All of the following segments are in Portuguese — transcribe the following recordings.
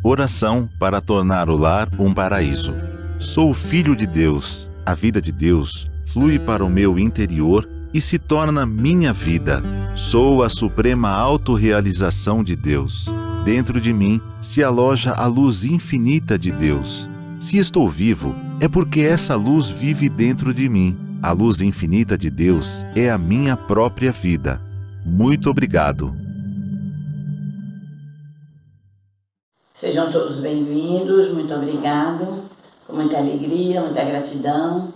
Oração para tornar o lar um paraíso. Sou filho de Deus. A vida de Deus flui para o meu interior e se torna minha vida. Sou a suprema autorrealização de Deus. Dentro de mim se aloja a luz infinita de Deus. Se estou vivo, é porque essa luz vive dentro de mim. A luz infinita de Deus é a minha própria vida. Muito obrigado. Sejam todos bem-vindos, muito obrigado, com muita alegria, muita gratidão.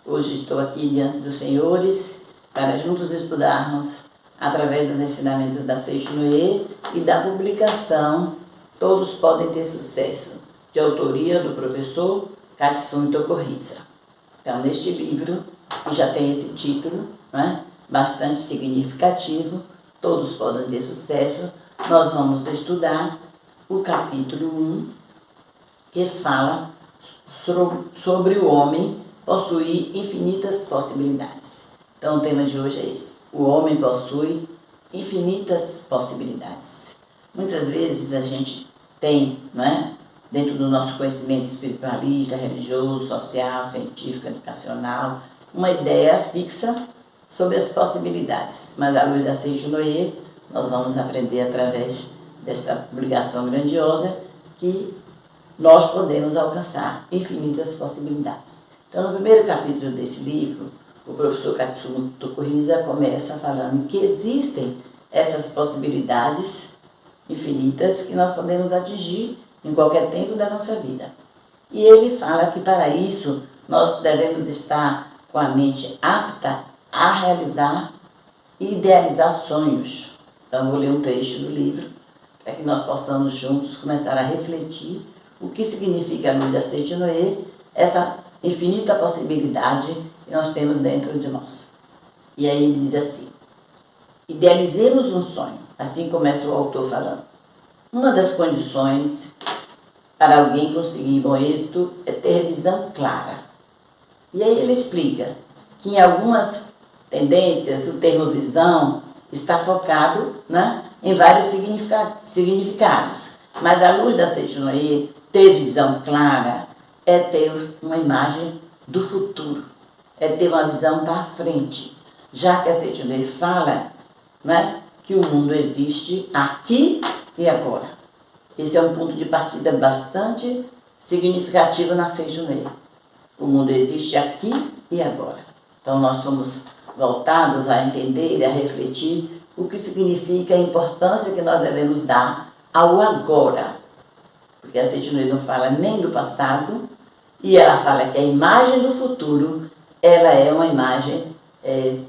Hoje estou aqui diante dos senhores para juntos estudarmos através dos ensinamentos da Seixo Noé e da publicação Todos Podem Ter Sucesso, de autoria do professor Katsumi Tokurisa. Então, neste livro, que já tem esse título, né, bastante significativo, Todos Podem Ter Sucesso, nós vamos estudar o capítulo 1, que fala sobre o homem possuir infinitas possibilidades. Então, o tema de hoje é esse. O homem possui infinitas possibilidades. Muitas vezes a gente tem, dentro do nosso conhecimento espiritualista, religioso, social, científico, educacional, uma ideia fixa sobre as possibilidades. Mas, à luz da Seixo Noé, nós vamos aprender através desta publicação grandiosa que nós podemos alcançar infinitas possibilidades. Então, no primeiro capítulo desse livro, o professor Katsumi Tokurisa começa falando que existem essas possibilidades infinitas que nós podemos atingir em qualquer tempo da nossa vida. E ele fala que para isso nós devemos estar com a mente apta a realizar e idealizar sonhos. Então, vou ler um trecho do livro para que nós possamos juntos começar a refletir o que significa a luz da Seixo Noé, essa infinita possibilidade que nós temos dentro de nós. E aí ele diz assim: idealizemos um sonho, assim começa o autor falando. Uma das condições para alguém conseguir bom êxito é ter visão clara. E aí ele explica que em algumas tendências o termo visão está focado, em vários significados. Mas à luz da Seixo Noé, ter visão clara é ter uma imagem do futuro, é ter uma visão para frente. Já que a Seixo Noé fala que o mundo existe aqui e agora. Esse é um ponto de partida bastante significativo na Seixo Noé. O mundo existe aqui e agora. Então nós somos voltados a entender e a refletir o que significa a importância que nós devemos dar ao agora. Porque a Seixo Noé não fala nem do passado, e ela fala que a imagem do futuro, ela é uma imagem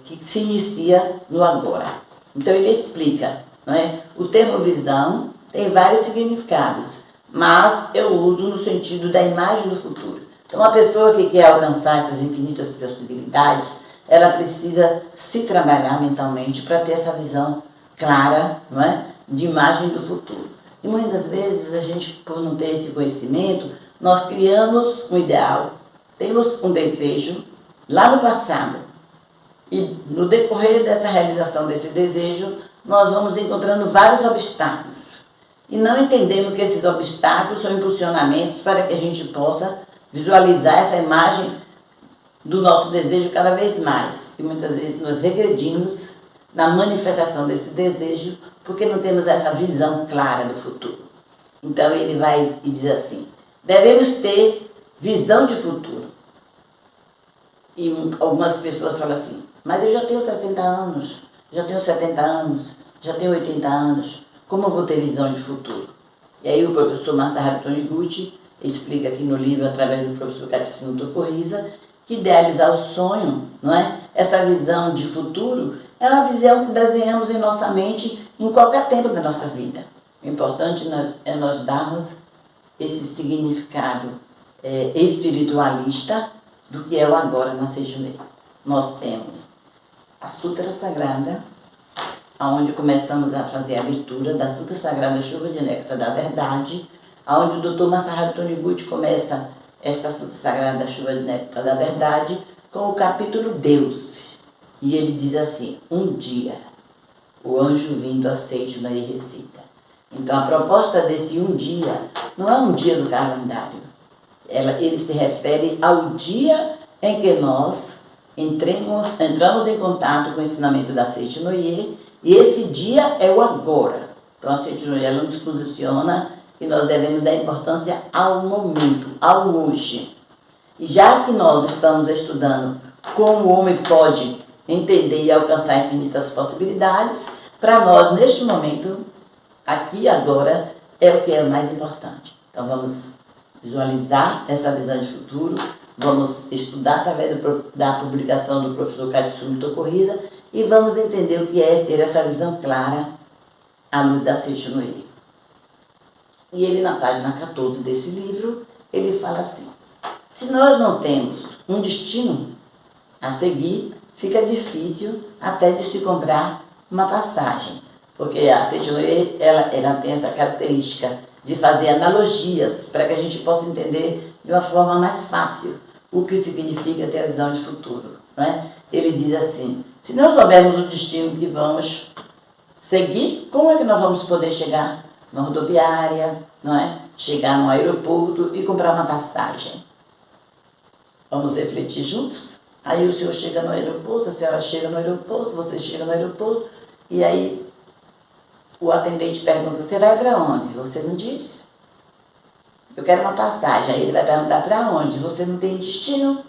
que se inicia no agora. Então ele explica, o termo visão tem vários significados, mas eu uso no sentido da imagem do futuro. Então uma pessoa que quer alcançar essas infinitas possibilidades, ela precisa se trabalhar mentalmente para ter essa visão clara, de imagem do futuro. E muitas vezes a gente, por não ter esse conhecimento, nós criamos um ideal, temos um desejo lá no passado. E no decorrer dessa realização desse desejo, nós vamos encontrando vários obstáculos. E não entendemos que esses obstáculos são impulsionamentos para que a gente possa visualizar essa imagem do nosso desejo cada vez mais. E muitas vezes nós regredimos na manifestação desse desejo porque não temos essa visão clara do futuro. Então ele vai e diz assim: devemos ter visão de futuro. E algumas pessoas falam assim: mas eu já tenho 60 anos, já tenho 70 anos, já tenho 80 anos, como eu vou ter visão de futuro? E aí o professor Masaharu Taniguchi explica aqui no livro, através do professor Katsumi Tokurisa, que idealizar o sonho, essa visão de futuro, é uma visão que desenhamos em nossa mente em qualquer tempo da nossa vida. O importante é nós darmos esse significado espiritualista do que é o agora na Seixo Noé. Nós temos a Sutra Sagrada, onde começamos a fazer a leitura da Sutra Sagrada Chuva de Néctar da Verdade, onde o Dr. Masaharu Taniguchi começa esta Sutra Sagrada Chuva de Néctar da Verdade com o capítulo Deus. E ele diz assim: um dia, o anjo vindo a Seixo Noé recita: Então, a proposta desse um dia não é um dia do calendário. Ele se refere ao dia em que nós entramos em contato com o ensinamento da Seitinoye, e esse dia é o agora. Então, a Seitinoye ela nos posiciona que nós devemos dar importância ao momento, ao hoje. E já que nós estamos estudando como o homem pode entender e alcançar infinitas possibilidades, para nós, neste momento, aqui e agora, é o que é o mais importante. Então, vamos visualizar essa visão de futuro, vamos estudar através da publicação do professor Katsumi Tokuhisa e vamos entender o que é ter essa visão clara à luz da Seitinoye. E ele, na página 14 desse livro, ele fala assim: se nós não temos um destino a seguir, fica difícil até de se comprar uma passagem, porque a Seitinoye ela tem essa característica de fazer analogias para que a gente possa entender de uma forma mais fácil o que significa ter a visão de futuro, não é? Ele diz assim: se não soubermos o destino que vamos seguir, como é que nós vamos poder chegar na rodoviária, não é? Chegar no aeroporto e comprar uma passagem? Vamos refletir juntos? Aí o senhor chega no aeroporto, a senhora chega no aeroporto, você chega no aeroporto, e aí o atendente pergunta: você vai para onde? Você não diz. Eu quero uma passagem. Aí ele vai perguntar: para onde? Você não tem destino.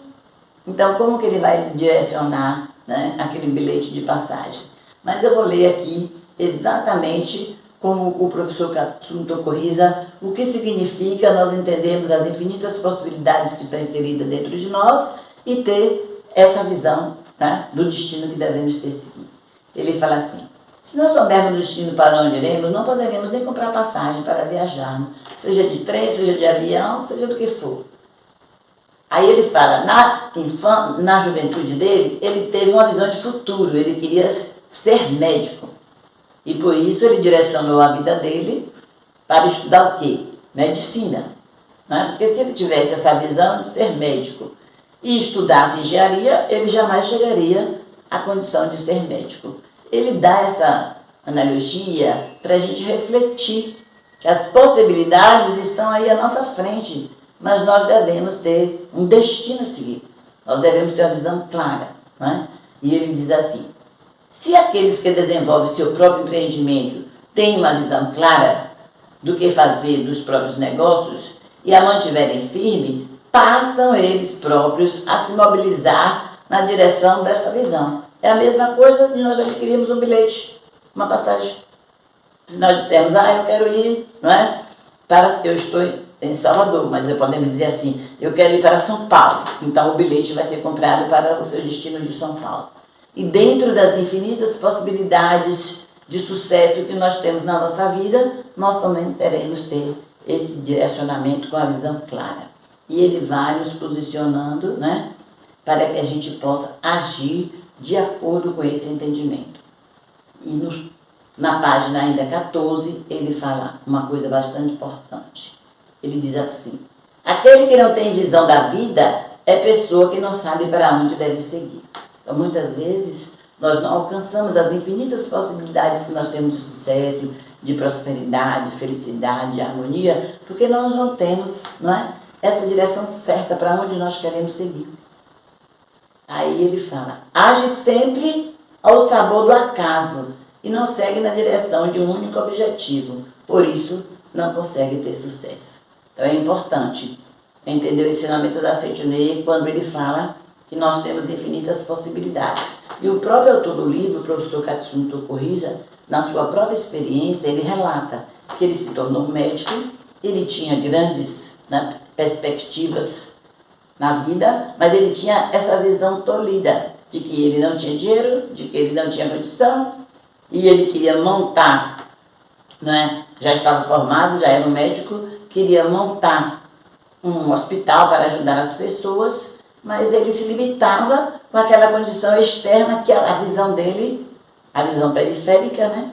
Então, como que ele vai direcionar, né, aquele bilhete de passagem? Mas eu vou ler aqui exatamente como o professor Katsumi Tokuhisa, o que significa nós entendermos as infinitas possibilidades que estão inseridas dentro de nós e ter essa visão, né, do destino que devemos ter seguido. Ele fala assim: se não soubermos o destino para onde iremos, não poderemos nem comprar passagem para viajar, seja de trem, seja de avião, seja do que for. Aí ele fala, na juventude dele, ele teve uma visão de futuro, ele queria ser médico. E por isso ele direcionou a vida dele para estudar o quê? Medicina. Né? Porque se ele tivesse essa visão de ser médico e estudasse engenharia, ele jamais chegaria à condição de ser médico. Ele dá essa analogia para a gente refletir que as possibilidades estão aí à nossa frente, mas nós devemos ter um destino a seguir. Nós devemos ter uma visão clara. Né? E ele diz assim: se aqueles que desenvolvem seu próprio empreendimento têm uma visão clara do que fazer dos próprios negócios e a mantiverem firme, passam eles próprios a se mobilizar na direção desta visão. É a mesma coisa de nós adquirirmos um bilhete, uma passagem. Se nós dissermos: eu quero ir, não é? Eu estou em Salvador, mas podemos dizer assim: eu quero ir para São Paulo. Então o bilhete vai ser comprado para o seu destino de São Paulo. E dentro das infinitas possibilidades de sucesso que nós temos na nossa vida, nós também teremos ter esse direcionamento com a visão clara. E ele vai nos posicionando, né, para que a gente possa agir de acordo com esse entendimento. E na página ainda 14, ele fala uma coisa bastante importante. Ele diz assim: aquele que não tem visão da vida é pessoa que não sabe para onde deve seguir. Então, muitas vezes, nós não alcançamos as infinitas possibilidades que nós temos de sucesso, de prosperidade, de felicidade, de harmonia, porque nós não temos, não é, essa direção certa para onde nós queremos seguir. Aí ele fala: age sempre ao sabor do acaso e não segue na direção de um único objetivo, por isso não consegue ter sucesso. Então é importante entender o ensinamento da Seitinoye quando ele fala que nós temos infinitas possibilidades. E o próprio autor do livro, o professor Katsumi Tokuhisa, na sua própria experiência, ele relata que ele se tornou médico, ele tinha grandes, né, perspectivas na vida, mas ele tinha essa visão tolhida de que ele não tinha dinheiro, de que ele não tinha condição, e ele queria montar, né, já estava formado, já era um médico, queria montar um hospital para ajudar as pessoas, mas ele se limitava com aquela condição externa que a visão dele, a visão periférica, né,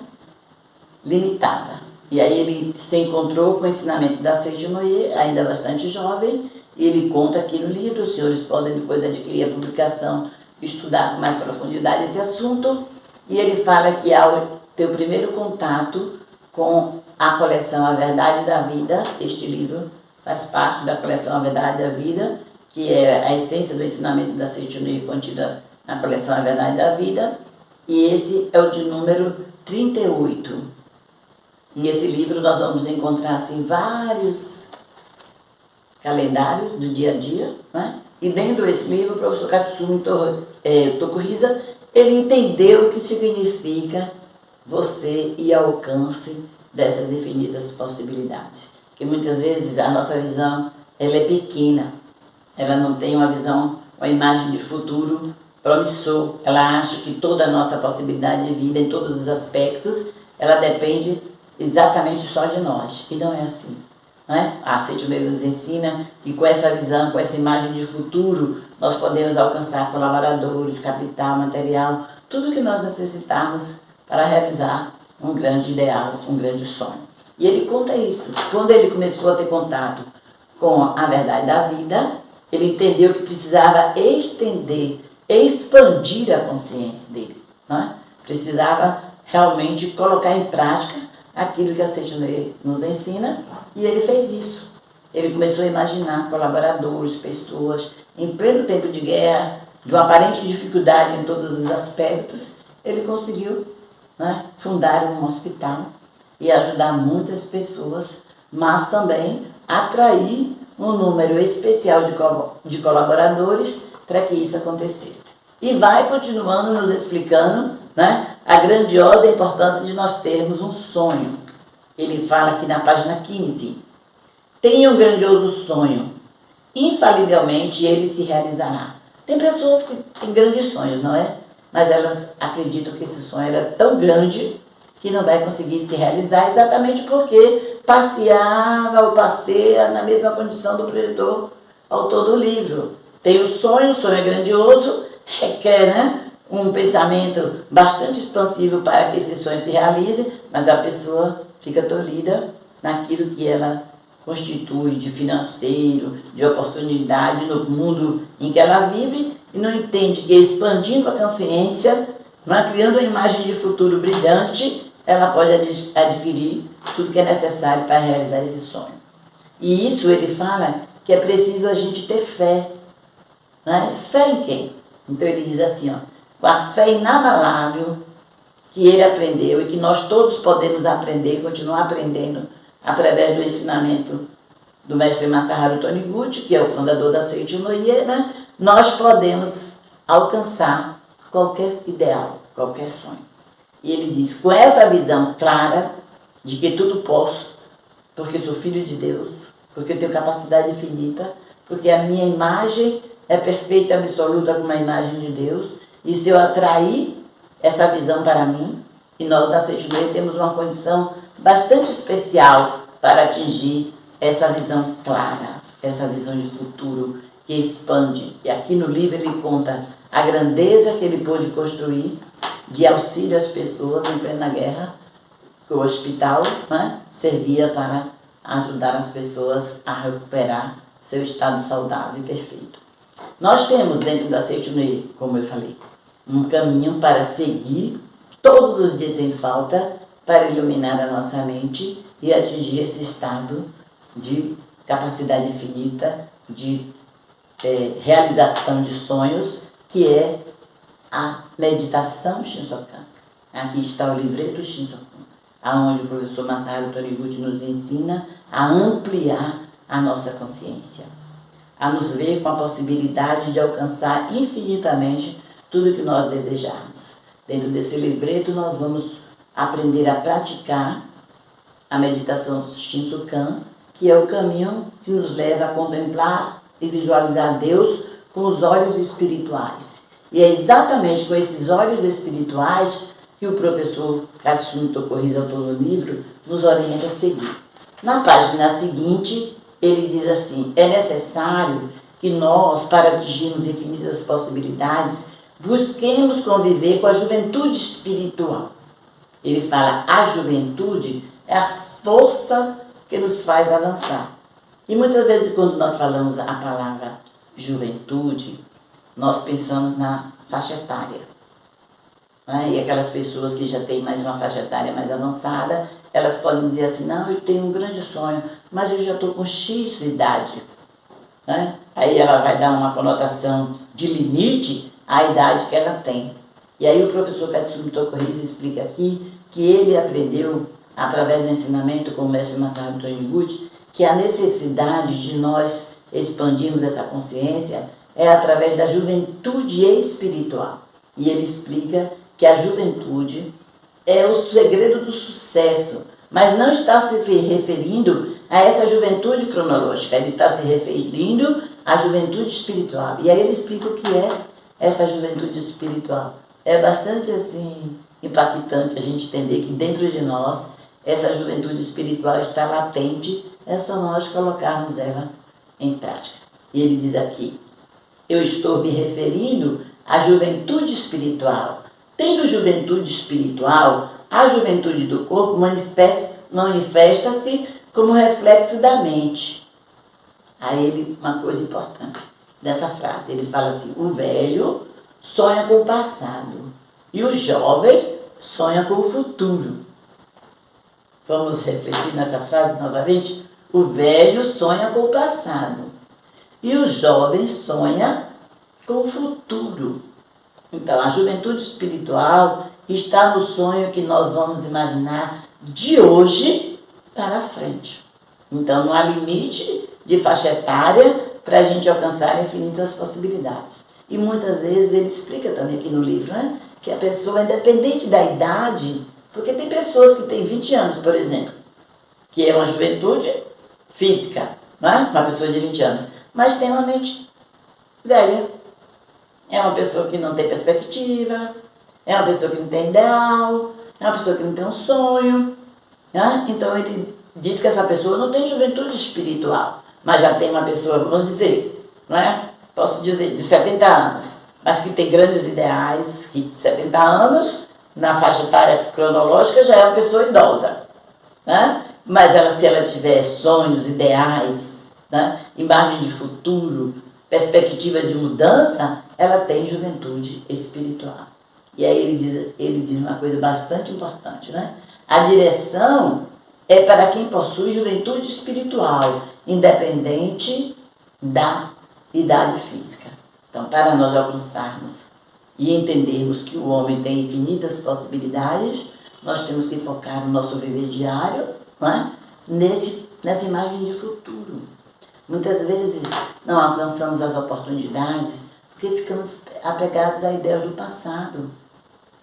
limitava. E aí ele se encontrou com o ensinamento da Seitinoye, ainda bastante jovem, e ele conta aqui no livro, os senhores podem depois adquirir a publicação, estudar com mais profundidade esse assunto, e ele fala que ao ter o primeiro contato com a coleção A Verdade da Vida. Este livro faz parte da coleção A Verdade da Vida, que é a essência do ensinamento da Seiichi no Ii contida na coleção A Verdade da Vida. E esse é o de número 38. Nesse livro nós vamos encontrar assim, vários calendários do dia a dia, né? E dentro desse livro, o professor Katsumi Tokuhisa, ele entendeu o que significa você ir ao alcance dessas infinitas possibilidades. Porque muitas vezes a nossa visão ela é pequena, ela não tem uma visão, uma imagem de futuro promissor. Ela acha que toda a nossa possibilidade de vida, em todos os aspectos, ela depende exatamente só de nós. E não é assim. Né? A Seiichi nos ensina que com essa visão, com essa imagem de futuro, nós podemos alcançar colaboradores, capital, material, tudo que nós necessitarmos para realizar um grande ideal, um grande sonho. E ele conta isso. Quando ele começou a ter contato com a verdade da vida, ele entendeu que precisava estender, expandir a consciência dele. Né? Precisava realmente colocar em prática aquilo que a Seiichi nos ensina, e ele fez isso. Ele começou a imaginar colaboradores, pessoas, em pleno tempo de guerra, de uma aparente dificuldade em todos os aspectos, ele conseguiu, né, fundar um hospital e ajudar muitas pessoas, mas também atrair um número especial de colaboradores para que isso acontecesse. E vai continuando nos explicando, né, a grandiosa importância de nós termos um sonho. Ele fala aqui na página 15. Tenha um grandioso sonho. Infalivelmente ele se realizará. Tem pessoas que têm grandes sonhos, não é? Mas elas acreditam que esse sonho era tão grande que não vai conseguir se realizar exatamente porque passeava ou passeia na mesma condição do preletor, autor do livro. Tem o sonho é grandioso, requer, né, um pensamento bastante expansivo para que esse sonho se realize, mas a pessoa fica tolhida naquilo que ela constitui de financeiro, de oportunidade no mundo em que ela vive e não entende que expandindo a consciência, criando uma imagem de futuro brilhante, ela pode adquirir tudo que é necessário para realizar esse sonho. E isso ele fala que é preciso a gente ter fé. Né? Fé em quem? Então ele diz assim, ó, com a fé inabalável que ele aprendeu e que nós todos podemos aprender e continuar aprendendo através do ensinamento do mestre Masaharu Taniguchi, que é o fundador da Seiichi no Ii, né? Nós podemos alcançar qualquer ideal, qualquer sonho. E ele diz, com essa visão clara de que tudo posso, porque sou filho de Deus, porque tenho capacidade infinita, porque a minha imagem é perfeita e absoluta como a imagem de Deus, e se eu atrair essa visão para mim, e nós da Seiichi no Ii temos uma condição bastante especial para atingir essa visão clara, essa visão de futuro que expande. E aqui no livro ele conta a grandeza que ele pôde construir de auxílio às pessoas em plena guerra, que o hospital, né, servia para ajudar as pessoas a recuperar seu estado saudável e perfeito. Nós temos dentro da Seiichi no Ii, como eu falei, um caminho para seguir todos os dias sem falta para iluminar a nossa mente e atingir esse estado de capacidade infinita, de realização de sonhos, que é a meditação Shinsokan. Aqui está o livreto Shinsokan, onde o professor Masaharu Taniguchi nos ensina a ampliar a nossa consciência, a nos ver com a possibilidade de alcançar infinitamente tudo que nós desejarmos. Dentro desse livreto nós vamos aprender a praticar a meditação Shinsokan, que é o caminho que nos leva a contemplar e visualizar Deus com os olhos espirituais. E é exatamente com esses olhos espirituais que o professor Katsumi Tokuhisa, autor do livro, nos orienta a seguir. Na página seguinte, ele diz assim, é necessário que nós, para atingirmos infinitas possibilidades, busquemos conviver com a juventude espiritual. Ele fala, a juventude é a força que nos faz avançar. E muitas vezes quando nós falamos a palavra juventude, nós pensamos na faixa etária. Né? E aquelas pessoas que já têm mais uma faixa etária mais avançada, elas podem dizer assim, não, eu tenho um grande sonho, mas eu já estou com X idade. Né? Aí ela vai dar uma conotação de limite à idade que ela tem. E aí o professor Katsumi Tokuhisa explica aqui que ele aprendeu, através do ensinamento com o mestre Masaru Taniguchi, que a necessidade de nós expandirmos essa consciência é através da juventude espiritual. E ele explica que a juventude é o segredo do sucesso, mas não está se referindo a essa juventude cronológica, ele está se referindo à juventude espiritual. E aí ele explica o que é essa juventude espiritual. É bastante assim impactante a gente entender que dentro de nós essa juventude espiritual está latente, é só nós colocarmos ela em prática. E ele diz aqui, eu estou me referindo à juventude espiritual. Tendo juventude espiritual, a juventude do corpo manifesta-se como reflexo da mente. Aí uma coisa importante dessa frase, ele fala assim, o velho sonha com o passado e o jovem sonha com o futuro. Vamos refletir nessa frase novamente? O velho sonha com o passado e o jovem sonha com o futuro. Então, a juventude espiritual está no sonho que nós vamos imaginar de hoje para frente. Então, não há limite de faixa etária para a gente alcançar infinitas possibilidades. E muitas vezes ele explica também aqui no livro, né, que a pessoa, independente da idade, porque tem pessoas que têm 20 anos, por exemplo, que é uma juventude física, né, uma pessoa de 20 anos, mas tem uma mente velha. É uma pessoa que não tem perspectiva, é uma pessoa que não tem ideal, é uma pessoa que não tem um sonho. Né? Então ele diz que essa pessoa não tem juventude espiritual, mas já tem uma pessoa, vamos dizer, né? Posso dizer, de 70 anos, mas que tem grandes ideais, que de 70 anos, na faixa etária cronológica, já é uma pessoa idosa. Né? Mas se ela tiver sonhos, ideais, né? Imagem de futuro, perspectiva de mudança, ela tem juventude espiritual. E aí ele diz uma coisa bastante importante, né? A direção é para quem possui juventude espiritual, independente da idade física. Então, para nós alcançarmos e entendermos que o homem tem infinitas possibilidades, nós temos que focar no nosso viver diário, né? Nessa imagem de futuro. Muitas vezes não alcançamos as oportunidades porque ficamos apegados a ideias do passado.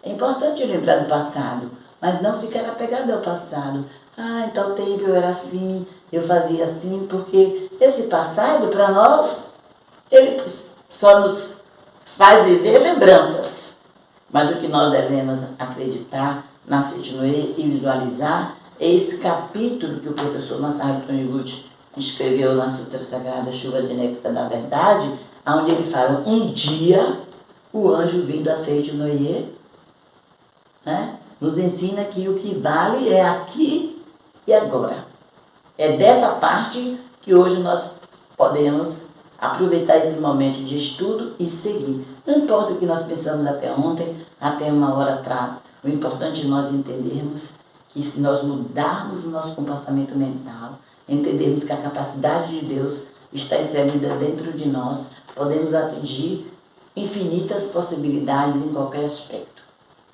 É importante lembrar do passado, mas não ficar apegado ao passado. Em tal tempo eu era assim, eu fazia assim, porque esse passado, para nós, ele só nos faz viver lembranças. Mas o que nós devemos acreditar, nascer e visualizar é esse capítulo que o professor Masaru Taniguchi escreveu na Sutra Sagrada Chuva de Néctar da Verdade, onde ele fala, um dia o anjo vindo a Seiichi no Ie, né, nos ensina que o que vale é aqui e agora. É dessa parte que hoje nós podemos aproveitar esse momento de estudo e seguir. Não importa o que nós pensamos até ontem, até uma hora atrás, o importante é nós entendermos que se nós mudarmos o nosso comportamento mental, entendermos que a capacidade de Deus está inserida dentro de nós, podemos atingir infinitas possibilidades em qualquer aspecto.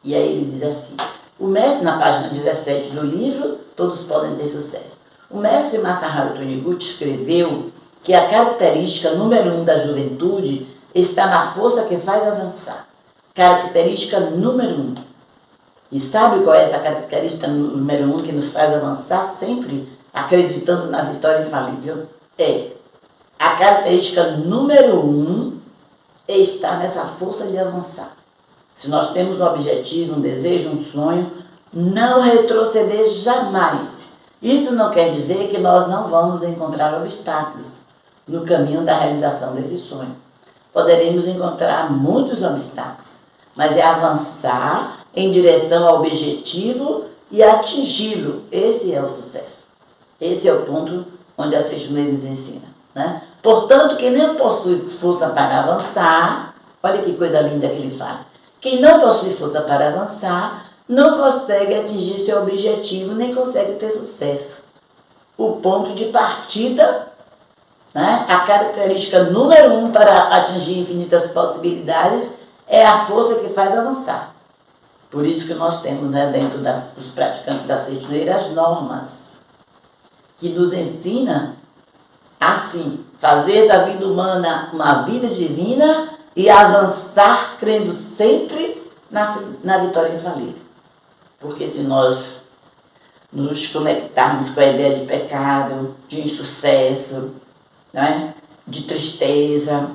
E aí ele diz assim, o mestre, na página 17 do livro, Todos Podem Ter Sucesso, o mestre Masaru Taniguchi escreveu que a característica número 1 da juventude está na força que faz avançar. Característica número 1. E sabe qual é essa característica número 1 que nos faz avançar sempre, acreditando na vitória infalível? A característica número 1 está nessa força de avançar. Se nós temos um objetivo, um desejo, um sonho, não retroceder jamais. Isso não quer dizer que nós não vamos encontrar obstáculos no caminho da realização desse sonho. Poderemos encontrar muitos obstáculos, mas é avançar em direção ao objetivo e atingi-lo. Esse é o sucesso. Esse é o ponto onde a Seixo nos ensina. Né? Portanto, quem não possui força para avançar, olha que coisa linda que ele fala, quem não possui força para avançar, não consegue atingir seu objetivo, nem consegue ter sucesso. O ponto de partida, né, a característica número 1 para atingir infinitas possibilidades é a força que faz avançar. Por isso que nós temos, né, dentro dos praticantes da Seitinoeira as normas que nos ensinam assim, fazer da vida humana uma vida divina e avançar crendo sempre na vitória infalível. Porque se nós nos conectarmos com a ideia de pecado, de insucesso, né, de tristeza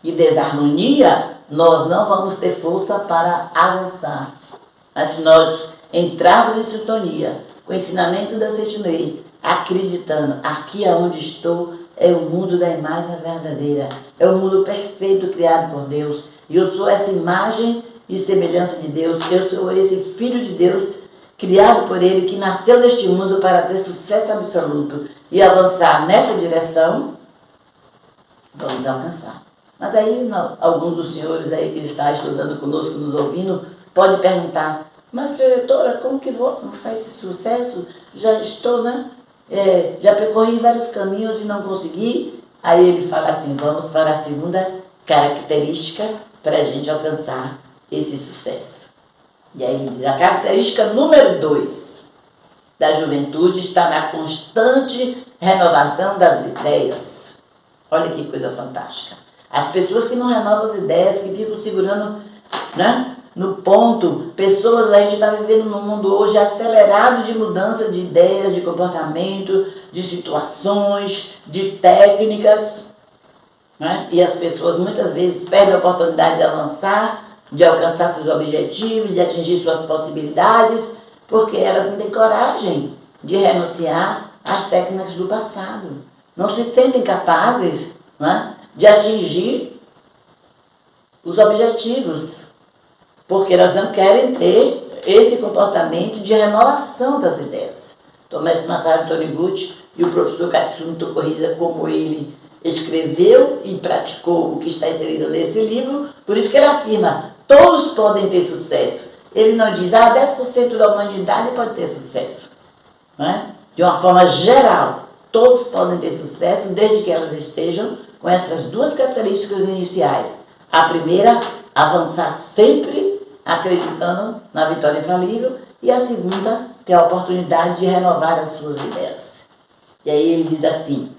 e desarmonia, nós não vamos ter força para avançar. Mas se nós entrarmos em sintonia com o ensinamento da Seitinoeira, acreditando, aqui aonde estou é o mundo da imagem verdadeira, é o mundo perfeito criado por Deus, e eu sou essa imagem e semelhança de Deus, eu sou esse Filho de Deus, criado por Ele, que nasceu neste mundo para ter sucesso absoluto e avançar nessa direção, vamos alcançar. Mas aí, alguns dos senhores aí que estão estudando conosco, nos ouvindo, podem perguntar, mas preletora, como que vou alcançar esse sucesso? Já estou, né? Já percorri vários caminhos e não consegui. Aí ele fala assim, vamos para a segunda característica para a gente alcançar esse sucesso. E aí ele diz, a característica número 2 da juventude está na constante renovação das ideias. Olha que coisa fantástica. As pessoas que não renovam as ideias, que ficam segurando, né, no ponto, pessoas, a gente está vivendo num mundo hoje acelerado de mudança de ideias, de comportamento, de situações, de técnicas, né? E as pessoas muitas vezes perdem a oportunidade de avançar, de alcançar seus objetivos, de atingir suas possibilidades, porque elas não têm coragem de renunciar às técnicas do passado. Não se sentem capazes, né, de atingir os objetivos, porque elas não querem ter esse comportamento de renovação das ideias. Então, o mestre Masaru Taniguchi e o professor Katsumi Tokuhisa, como ele escreveu e praticou o que está inserido nesse livro, por isso que ele afirma, todos podem ter sucesso. Ele não diz, 10% da humanidade pode ter sucesso. Né? De uma forma geral, todos podem ter sucesso, desde que elas estejam com essas duas características iniciais. A primeira, avançar sempre acreditando na vitória infalível, e a segunda, ter a oportunidade de renovar as suas ideias. E aí ele diz assim,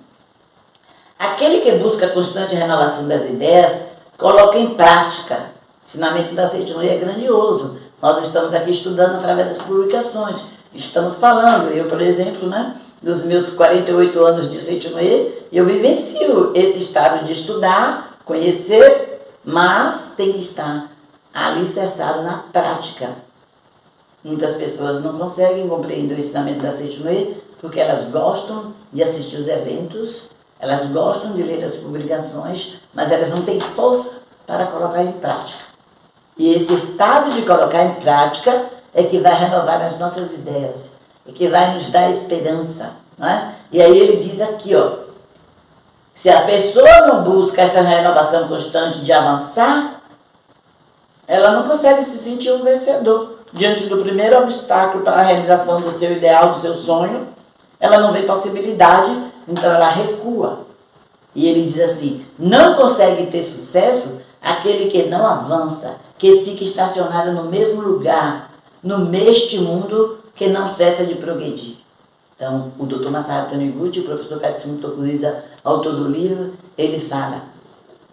aquele que busca a constante renovação das ideias, coloca em prática. O ensinamento da Seitinoeira é grandioso. Nós estamos aqui estudando através das publicações, estamos falando, eu, por exemplo, né, dos meus 48 anos de Seitinoeira, eu vivencio esse estado de estudar, conhecer, mas tem que estar alicerçado na prática. Muitas pessoas não conseguem compreender o ensinamento da Seitinoeira porque elas gostam de assistir os eventos, elas gostam de ler as publicações, mas elas não têm força para colocar em prática. E esse estado de colocar em prática é que vai renovar as nossas ideias, é que vai nos dar esperança. Não é? E aí ele diz aqui, ó, se a pessoa não busca essa renovação constante de avançar, ela não consegue se sentir um vencedor. Diante do primeiro obstáculo para a realização do seu ideal, do seu sonho, ela não vê possibilidade, então ela recua. E ele diz assim, não consegue ter sucesso aquele que não avança, que fica estacionado no mesmo lugar, neste mundo que não cessa de progredir. Então, o Dr. Masaru Taniguchi, o professor Katsumi Tokuhisa, autor do livro, ele fala,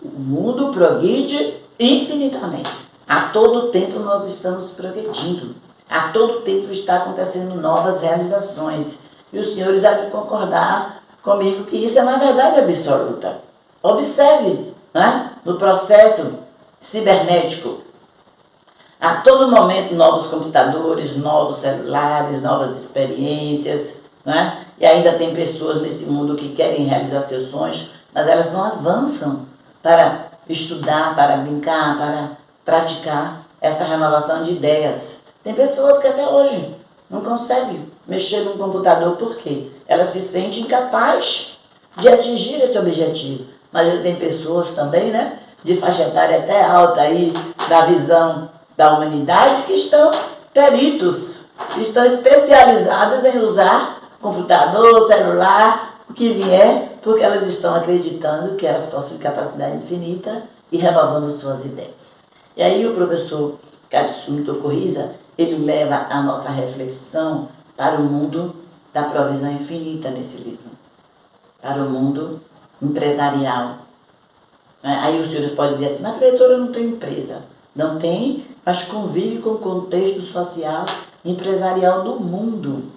o mundo progride infinitamente. A todo tempo nós estamos progredindo. A todo tempo está acontecendo novas realizações. E os senhores há de concordar comigo que isso é uma verdade absoluta. Observe, né, no processo cibernético. A todo momento novos computadores, novos celulares, novas experiências. Né? E ainda tem pessoas nesse mundo que querem realizar seus sonhos, mas elas não avançam para estudar, para brincar, para praticar essa renovação de ideias. Tem pessoas que até hoje não conseguem mexer num computador, por quê? Ela se sente incapaz de atingir esse objetivo. Mas tem pessoas também, né, de faixa etária até alta aí, da visão da humanidade, que estão peritos, estão especializadas em usar computador, celular, o que vier, porque elas estão acreditando que elas possuem capacidade infinita e renovando suas ideias. E aí o professor Katsumi Tokoriza, ele leva a nossa reflexão para o mundo da provisão infinita nesse livro, para o mundo empresarial. Aí os senhores podem dizer assim, mas a leitora não tem empresa. Não tem, mas convive com o contexto social empresarial do mundo.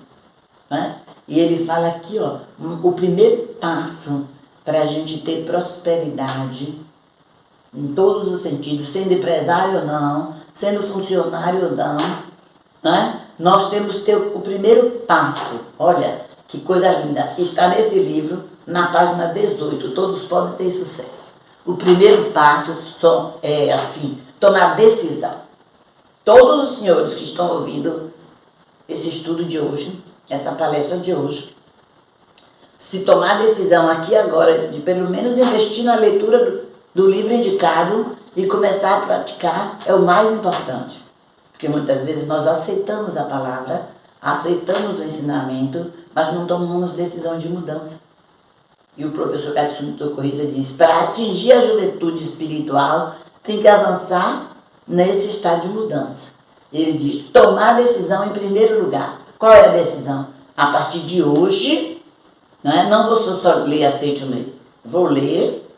Né? E ele fala aqui, ó, o primeiro passo para a gente ter prosperidade, em todos os sentidos, sendo empresário ou não, sendo funcionário ou não, né? Nós temos que ter o primeiro passo. Olha, que coisa linda. Está nesse livro, na página 18, todos podem ter sucesso. O primeiro passo é assim, tomar decisão. Todos os senhores que estão ouvindo esse estudo de hoje, essa palestra de hoje, se tomar decisão aqui agora de pelo menos investir na leitura do livro indicado e começar a praticar, é o mais importante. Porque muitas vezes nós aceitamos a palavra, aceitamos o ensinamento, mas não tomamos decisão de mudança. E o professor Katsumi Tokoriza diz, para atingir a juventude espiritual, tem que avançar nesse estado de mudança. Ele diz, tomar decisão em primeiro lugar. Qual é a decisão? A partir de hoje, né, não vou só ler, aceite o meio. Vou ler,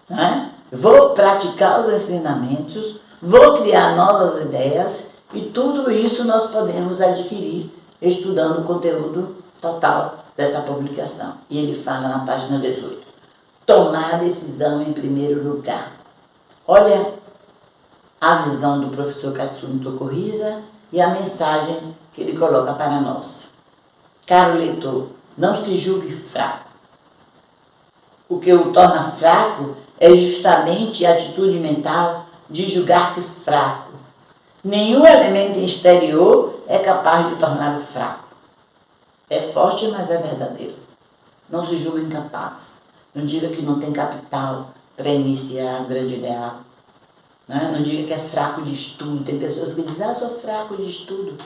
né, vou praticar os ensinamentos, vou criar novas ideias, e tudo isso nós podemos adquirir estudando o conteúdo total dessa publicação. E ele fala na página 18, tomar a decisão em primeiro lugar. Olha a visão do professor Katsumi Tokoriza e a mensagem que ele coloca para nós. Caro leitor, não se julgue fraco. O que o torna fraco é justamente a atitude mental de julgar-se fraco. Nenhum elemento exterior é capaz de torná-lo fraco. É forte, mas é verdadeiro. Não se julgue incapaz. Não diga que não tem capital para iniciar um grande ideal. Não diga que é fraco de estudo. Tem pessoas que dizem, sou fraco de estudo.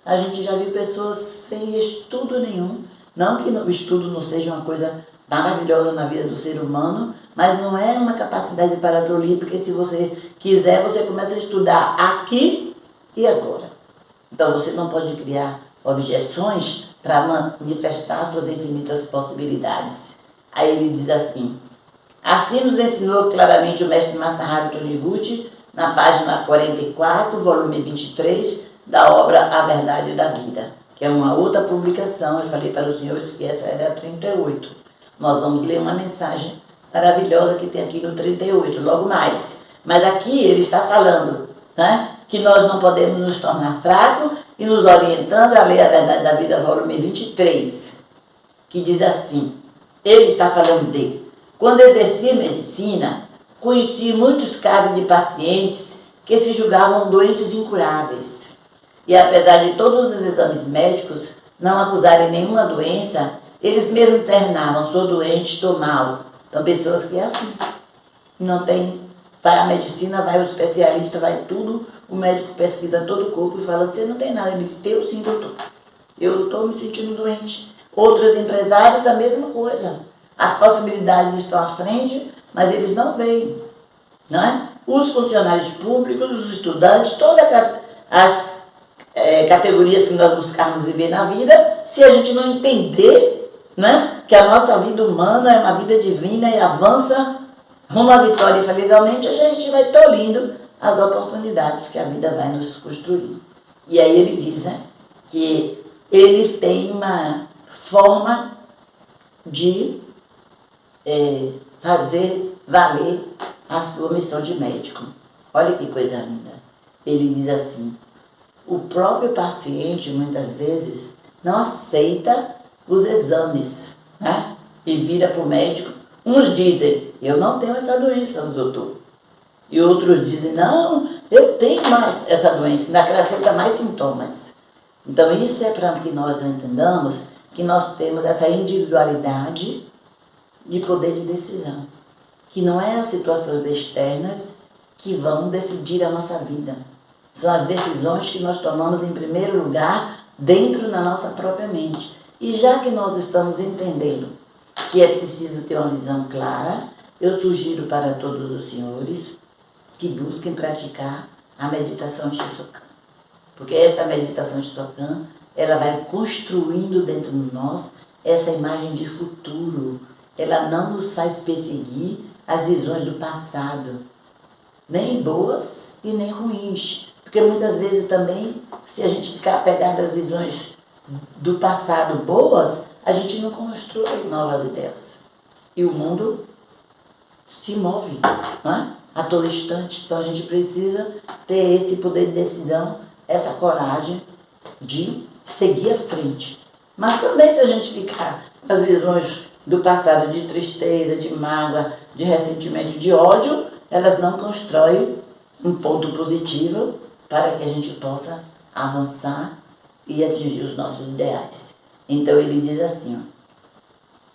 A gente já viu pessoas sem estudo nenhum. Não que o estudo não seja uma coisa maravilhosa na vida do ser humano, mas não é uma capacidade para tolir, porque se você quiser, você começa a estudar aqui e agora. Então você não pode criar objeções para manifestar suas infinitas possibilidades. Aí ele diz assim nos ensinou claramente o mestre Masaharu Taniguchi, na página 44, volume 23, da obra A Verdade da Vida, que é uma outra publicação. Eu falei para os senhores que essa era a 38. Nós vamos ler uma mensagem maravilhosa que tem aqui no 38, logo mais. Mas aqui ele está falando, né, que nós não podemos nos tornar fracos e nos orientando a ler A Verdade da Vida, volume 23, que diz assim, ele está falando de, quando exerci medicina, conheci muitos casos de pacientes que se julgavam doentes incuráveis. E apesar de todos os exames médicos não acusarem nenhuma doença, eles mesmos terminavam, sou doente, estou mal. Então pessoas que é assim, não tem, vai a medicina, vai o especialista, vai tudo, o médico pesquisa todo o corpo e fala, você não tem nada. Ele diz, eu sim, doutor, eu estou me sentindo doente. Outros empresários, a mesma coisa. As possibilidades estão à frente, mas eles não veem. Não é? Os funcionários públicos, os estudantes, todas as categorias que nós buscarmos viver na vida, se a gente não entender, né, que a nossa vida humana é uma vida divina e avança rumo à vitória infalivelmente, a gente vai tolindo as oportunidades que a vida vai nos construir. E aí ele diz, né, que ele tem uma forma de fazer valer a sua missão de médico. Olha que coisa linda. Ele diz assim, o próprio paciente, muitas vezes, não aceita os exames, né? E vira para o médico. Uns dizem, eu não tenho essa doença, doutor. E outros dizem, não, eu tenho mais essa doença, ainda acrescenta mais sintomas. Então, isso é para que nós entendamos que nós temos essa individualidade de poder de decisão. Que não é as situações externas que vão decidir a nossa vida. São as decisões que nós tomamos em primeiro lugar dentro da nossa própria mente. E já que nós estamos entendendo que é preciso ter uma visão clara, eu sugiro para todos os senhores que busquem praticar a meditação Shisokan. Porque esta meditação Shisokan, ela vai construindo dentro de nós essa imagem de futuro. Ela não nos faz perseguir as visões do passado, nem boas e nem ruins. Porque muitas vezes também, se a gente ficar apegado às visões do passado boas, a gente não constrói novas ideias. E o mundo se move, não é? A todo instante. Então a gente precisa ter esse poder de decisão, essa coragem de seguir à frente. Mas também se a gente ficar com as visões do passado de tristeza, de mágoa, de ressentimento, de ódio, elas não constroem um ponto positivo para que a gente possa avançar e atingir os nossos ideais. Então ele diz assim,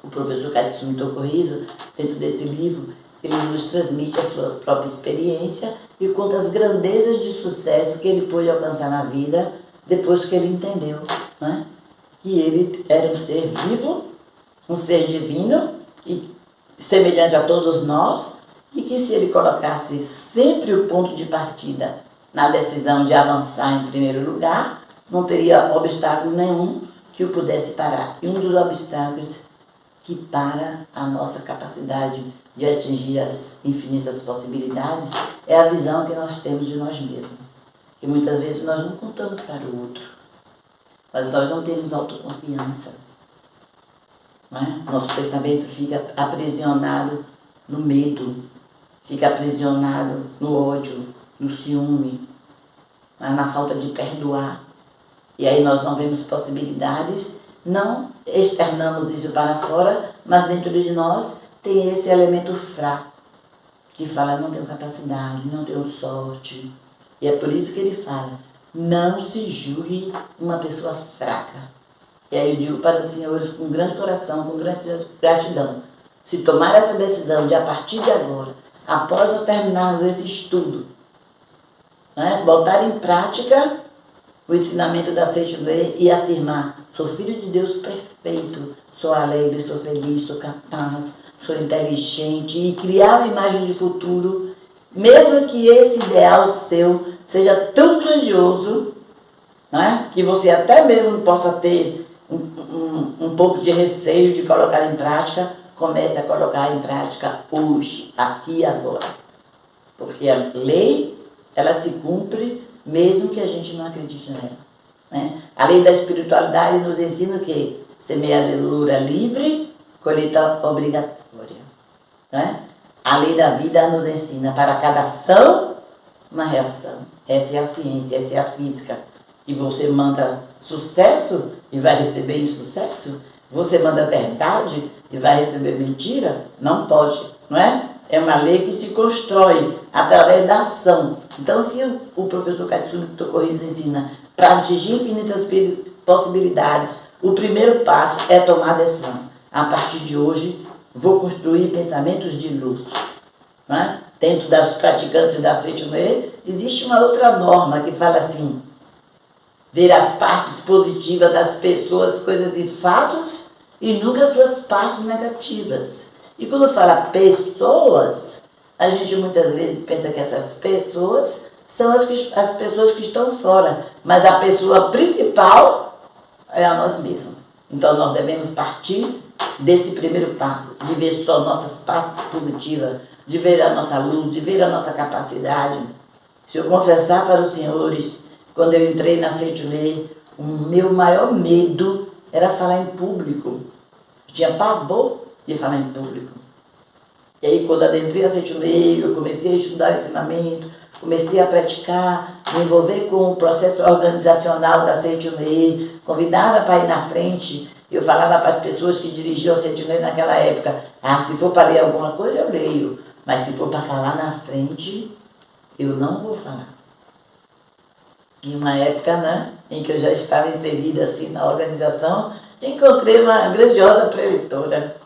ó, o professor Katsumi Tokuhizo, dentro desse livro, ele nos transmite a sua própria experiência e conta as grandezas de sucesso que ele pôde alcançar na vida depois que ele entendeu, né? Que ele era um ser vivo, um ser divino e semelhante a todos nós, e que se ele colocasse sempre o ponto de partida na decisão de avançar em primeiro lugar, não teria obstáculo nenhum que o pudesse parar. E um dos obstáculos que para a nossa capacidade de atingir as infinitas possibilidades é a visão que nós temos de nós mesmos. Que muitas vezes nós não contamos para o outro, mas nós não temos autoconfiança. Não é? Nosso pensamento fica aprisionado no medo, fica aprisionado no ódio, no ciúme, na falta de perdoar. E aí nós não vemos possibilidades, não externamos isso para fora, mas dentro de nós tem esse elemento fraco, que fala, não tenho capacidade, não tenho sorte. E é por isso que ele fala, não se julgue uma pessoa fraca. E aí eu digo para os senhores com grande coração, com grande gratidão, se tomar essa decisão de a partir de agora, após nós terminarmos esse estudo, né, botar em prática o ensinamento da Seichumei e afirmar, sou filho de Deus perfeito, sou alegre, sou feliz, sou capaz, sou inteligente, e criar uma imagem de futuro, mesmo que esse ideal seu seja tão grandioso, né, que você até mesmo possa ter um pouco de receio de colocar em prática, comece a colocar em prática hoje, aqui e agora. Porque a lei, ela se cumpre mesmo que a gente não acredite nela. Né? A lei da espiritualidade nos ensina que semeadura livre, colheita obrigatória. Né? A lei da vida nos ensina para cada ação, uma reação. Essa é a ciência, essa é a física. E você manda sucesso e vai receber insucesso? Você manda verdade e vai receber mentira? Não pode, não é? É uma lei que se constrói através da ação. Então, se o professor Katsumi Tokuhizo ensina para atingir infinitas possibilidades, o primeiro passo é tomar a decisão. A partir de hoje, vou construir pensamentos de luz. Não é? Dentro das praticantes da Seichumei, existe uma outra norma que fala assim, ver as partes positivas das pessoas, coisas e fatos, e nunca suas partes negativas. E quando fala pessoas, a gente muitas vezes pensa que essas pessoas são as pessoas que estão fora, mas a pessoa principal é a nós mesmos. Então nós devemos partir desse primeiro passo, de ver só nossas partes positivas, de ver a nossa luz, de ver a nossa capacidade. Se eu confessar para os senhores, quando eu entrei na Seichumei, o meu maior medo era falar em público. Tinha pavor de falar em público. E aí, quando adentrei a Seichumei, eu comecei a estudar o ensinamento, comecei a praticar, me envolver com o processo organizacional da Seichumei, convidada para ir na frente. Eu falava para as pessoas que dirigiam a Seichumei naquela época, se for para ler alguma coisa, eu leio. Mas se for para falar na frente, eu não vou falar. Em uma época, né, em que eu já estava inserida assim, na organização, encontrei uma grandiosa preletora.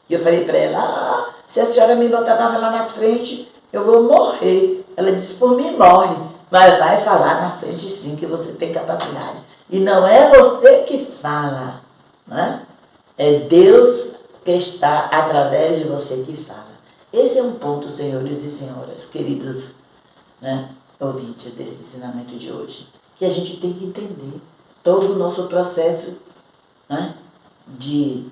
E eu falei para ela, se a senhora me botar para falar na frente, eu vou morrer. Ela disse, por mim morre. mas vai falar na frente sim que você tem capacidade. E não é você que fala, né? É Deus que está através de você que fala. Esse é um ponto, senhores e senhoras, queridos, né, ouvintes desse ensinamento de hoje, que a gente tem que entender todo o nosso processo, né, de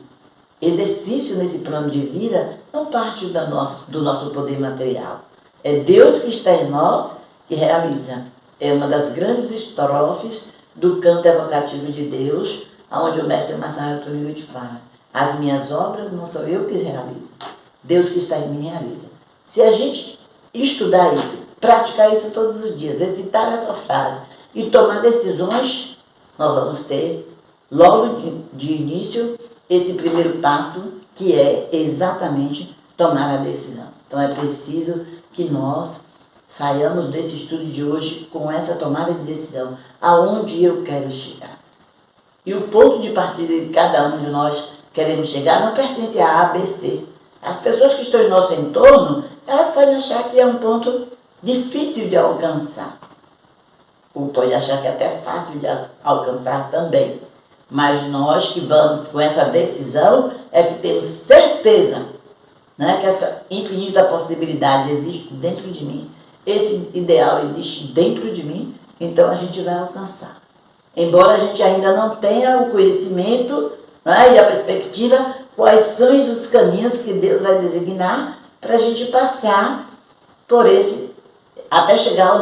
exercício nesse plano de vida não parte do nosso poder material. É Deus que está em nós que realiza. É uma das grandes estrofes do canto evocativo de Deus, onde o mestre Masaru Toniguchi fala: as minhas obras não sou eu que realizo, Deus que está em mim realiza. Se a gente estudar isso, praticar isso todos os dias, recitar essa frase e tomar decisões, nós vamos ter logo de início esse primeiro passo, que é exatamente tomar a decisão. Então é preciso que nós saiamos desse estudo de hoje com essa tomada de decisão. Aonde eu quero chegar? E o ponto de partida de cada um de nós queremos chegar não pertence a A, B, C. As pessoas que estão em nosso entorno, elas podem achar que é um ponto difícil de alcançar. Ou pode achar que é até fácil de alcançar também. Mas nós que vamos com essa decisão é que temos certeza, né, que essa infinita possibilidade existe dentro de mim, esse ideal existe dentro de mim, então a gente vai alcançar. Embora a gente ainda não tenha o conhecimento, né, e a perspectiva, quais são os caminhos que Deus vai designar para a gente passar por esse, até chegar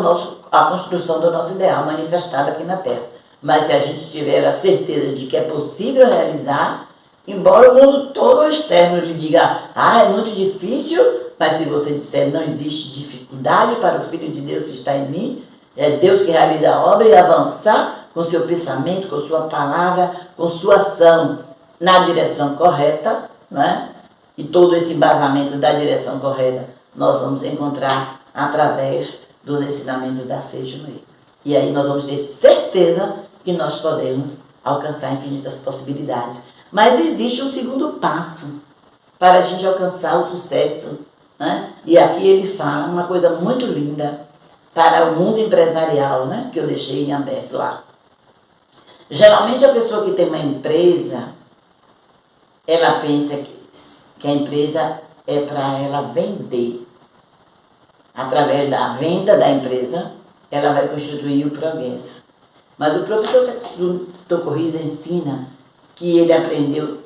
à construção do nosso ideal manifestado aqui na Terra. Mas se a gente tiver a certeza de que é possível realizar, embora o mundo todo externo lhe diga, é muito difícil, mas se você disser não existe dificuldade para o Filho de Deus que está em mim, é Deus que realiza a obra, e avançar com seu pensamento, com sua palavra, com sua ação na direção correta, né? E todo esse embasamento da direção correta nós vamos encontrar através dos ensinamentos da Seijunei. E aí nós vamos ter certeza que nós podemos alcançar infinitas possibilidades. Mas existe um segundo passo para a gente alcançar o sucesso, né? E aqui ele fala uma coisa muito linda para o mundo empresarial, né? Que eu deixei em aberto lá. Geralmente a pessoa que tem uma empresa, ela pensa que a empresa é para ela vender. Através da venda da empresa, ela vai constituir o progresso. Mas o professor Katsuno Tokuhisa ensina que ele aprendeu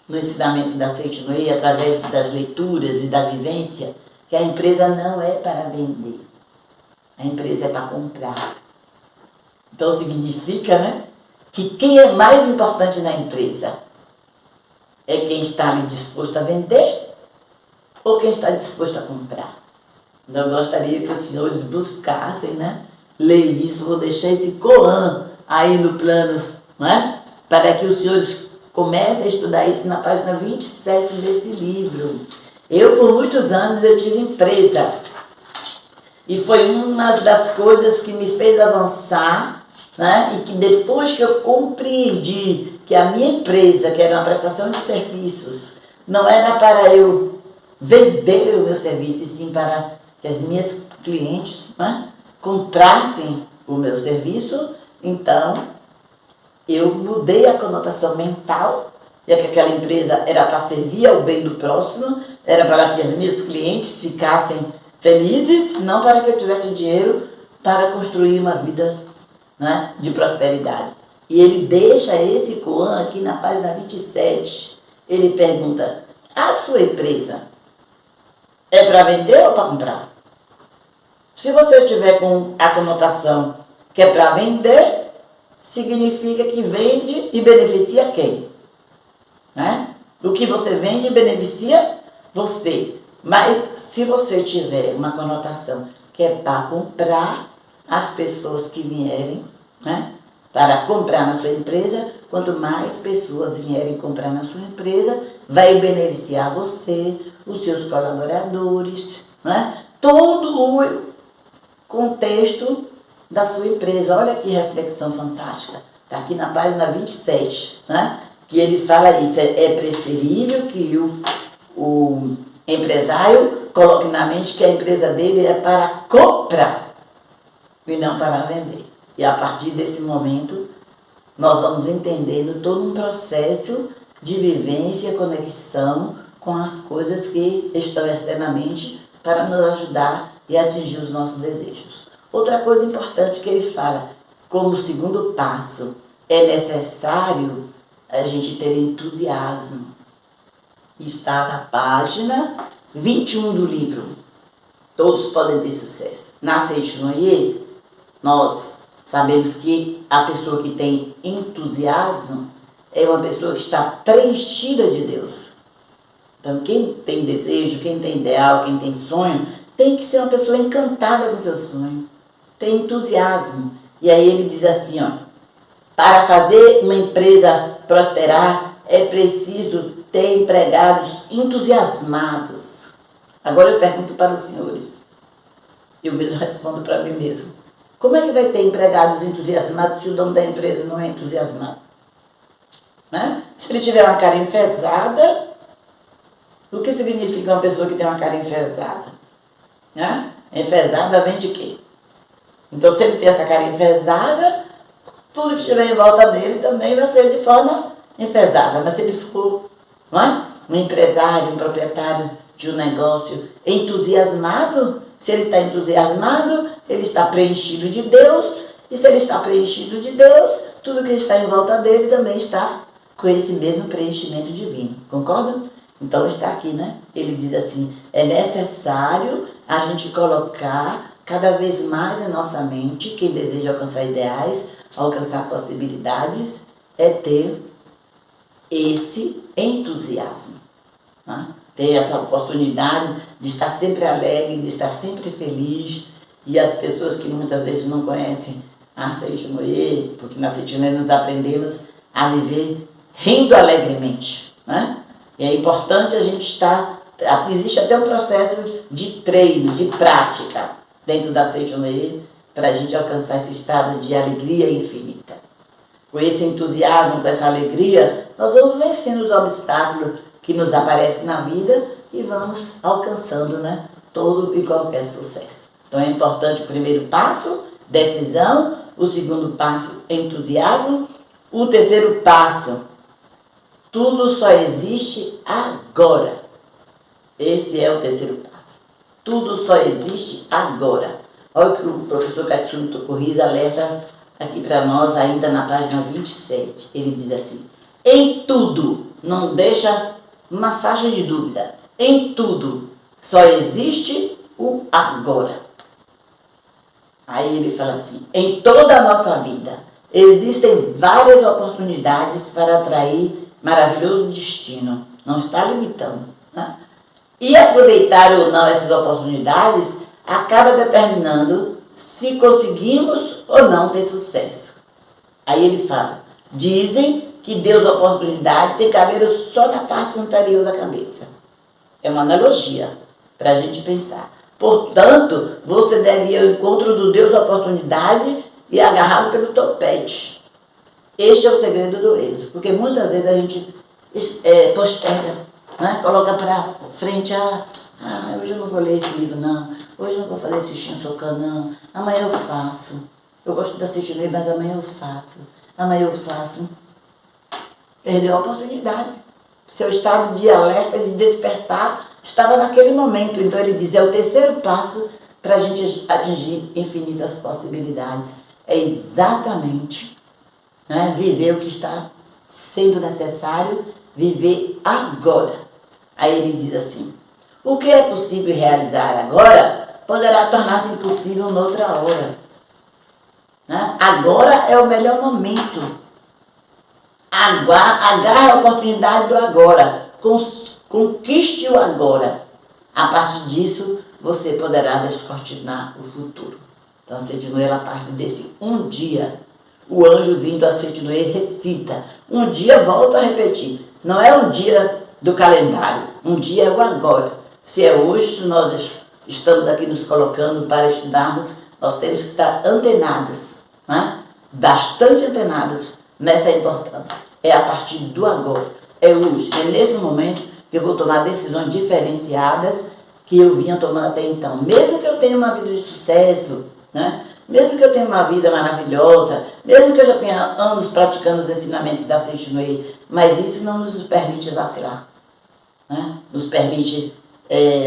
no ensinamento da Seijunei, através das leituras e da vivência, que a empresa não é para vender. A empresa é para comprar. Então significa, né, que quem é mais importante na empresa é quem está ali disposto a vender ou quem está disposto a comprar. Então eu gostaria que os senhores buscassem, né, ler isso. Vou deixar esse koan aí no plano, né, para que os senhores comecem a estudar isso na página 27 desse livro. Eu, por muitos anos, eu tive empresa. E foi uma das coisas que me fez avançar, né, e que depois que eu compreendi que a minha empresa, que era uma prestação de serviços, não era para eu vender o meu serviço, e sim para que as minhas clientes, né, comprassem o meu serviço. Então, eu mudei a conotação mental, e que aquela empresa era para servir ao bem do próximo, era para que as minhas clientes ficassem felizes, não para que eu tivesse dinheiro para construir uma vida, né, de prosperidade. E ele deixa esse koan aqui na página 27. Ele pergunta: a sua empresa é para vender ou para comprar? Se você estiver com a conotação que é para vender, significa que vende e beneficia quem? Né? O que você vende beneficia você. Mas se você tiver uma conotação que é para comprar, as pessoas que vierem, né, para comprar na sua empresa, quanto mais pessoas vierem comprar na sua empresa, vai beneficiar você, os seus colaboradores, né, todo o contexto da sua empresa. Olha que reflexão fantástica. Está aqui na página 27, né, que ele fala isso. É preferível que o empresário coloque na mente que a empresa dele é para comprar. e não para vender. E a partir desse momento, nós vamos entendendo todo um processo de vivência, conexão com as coisas que estão eternamente para nos ajudar e atingir os nossos desejos. Outra coisa importante que ele fala, como segundo passo, é necessário a gente ter entusiasmo. Está na página 21 do livro. Todos podem ter sucesso. Na Seitinoye, nós sabemos que a pessoa que tem entusiasmo é uma pessoa que está preenchida de Deus. Então, quem tem desejo, quem tem ideal, quem tem sonho, tem que ser uma pessoa encantada com seu sonho. Tem entusiasmo. E aí ele diz assim, ó, para fazer uma empresa prosperar, é preciso ter empregados entusiasmados. Agora eu pergunto para os senhores. Eu mesmo respondo para mim mesmo. Como é que vai ter empregados entusiasmados se o dono da empresa não é entusiasmado? Né? Se ele tiver uma cara enfesada, o que significa uma pessoa que tem uma cara enfesada? Né? Enfesada vem de quê? Então, se ele tem essa cara enfesada, tudo que estiver em volta dele também vai ser de forma enfesada. Mas se ele for, não é? Um empresário, um proprietário de um negócio entusiasmado, se ele está entusiasmado, ele está preenchido de Deus, e se ele está preenchido de Deus, tudo que está em volta dele também está com esse mesmo preenchimento divino. Concordam? Então está aqui, né? Ele diz assim, é necessário a gente colocar cada vez mais em nossa mente, quem deseja alcançar ideais, alcançar possibilidades, é ter esse entusiasmo. Né? Ter essa oportunidade de estar sempre alegre, de estar sempre feliz. E as pessoas que muitas vezes não conhecem a Seitinoye, porque na Seitinoye nós aprendemos a viver rindo alegremente. Né? E é importante a gente estar... Existe até um processo de treino, de prática dentro da Seitinoye para a gente alcançar esse estado de alegria infinita. Com esse entusiasmo, com essa alegria, nós vamos vencendo os obstáculos que nos aparecem na vida e vamos alcançando, né, todo e qualquer sucesso. Então é importante o primeiro passo, decisão, o segundo passo, entusiasmo, o terceiro passo, tudo só existe agora. Esse é o terceiro passo. Tudo só existe agora. Olha o que o professor Katsumi Tokurisa alerta aqui para nós, ainda na página 27. Ele diz assim, em tudo, não deixa uma faixa de dúvida, em tudo só existe o agora. Aí ele fala assim, em toda a nossa vida existem várias oportunidades para atrair maravilhoso destino. Não está limitando, né? E aproveitar ou não essas oportunidades acaba determinando se conseguimos ou não ter sucesso. Aí ele fala, dizem que Deus oportunidade tem cabelo só na parte anterior da cabeça. É uma analogia para a gente pensar. Portanto, você deve ir ao encontro do Deus oportunidade e agarrá-lo pelo topete. Este é o segredo do êxito, porque muitas vezes a gente posterga, né? Coloca para frente, hoje eu não vou ler esse livro não, hoje eu não vou fazer esse Shinsokan não, amanhã eu faço. Eu gosto de assistir, mas amanhã eu faço. Perdeu a oportunidade. Seu estado de alerta, de despertar, estava naquele momento. Então ele diz, é o terceiro passo para a gente atingir infinitas possibilidades. É exatamente, né, viver o que está sendo necessário, viver agora. Aí ele diz assim, o que é possível realizar agora poderá tornar-se impossível noutra hora. Né? Agora é o melhor momento. Agarre a oportunidade do agora. Conquiste o agora. A partir disso, você poderá descortinar o futuro. Então, a Seitinoye, ela parte desse um dia. O anjo vindo a Seitinoye recita. Um dia, volto a repetir. Não é um dia do calendário. Um dia é o agora. Se é hoje, se nós estamos aqui nos colocando para estudarmos, nós temos que estar antenados, né? Bastante antenados nessa importância. É a partir do agora. É hoje. É nesse momento que eu vou tomar decisões diferenciadas que eu vinha tomando até então. Mesmo que eu tenha uma vida de sucesso, né? mesmo que eu tenha uma vida maravilhosa, mesmo que eu já tenha anos praticando os ensinamentos da Seixinoe, mas isso não nos permite vacilar, né? Nos permite,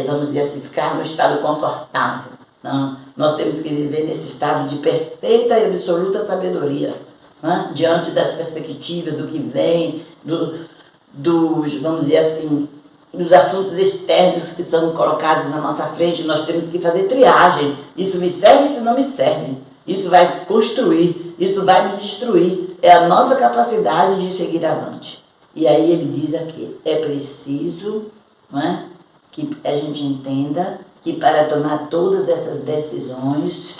vamos dizer assim, ficar no estado confortável. Não, nós temos que viver nesse estado de perfeita e absoluta sabedoria, né? Diante das perspectivas, do que vem, dos, vamos dizer assim, dos assuntos externos que são colocados na nossa frente. Nós temos que fazer triagem. Isso me serve, isso não me serve. Isso vai construir, isso vai me destruir. É a nossa capacidade de seguir avante. E aí ele diz aqui, é preciso, não é, que a gente entenda que para tomar todas essas decisões,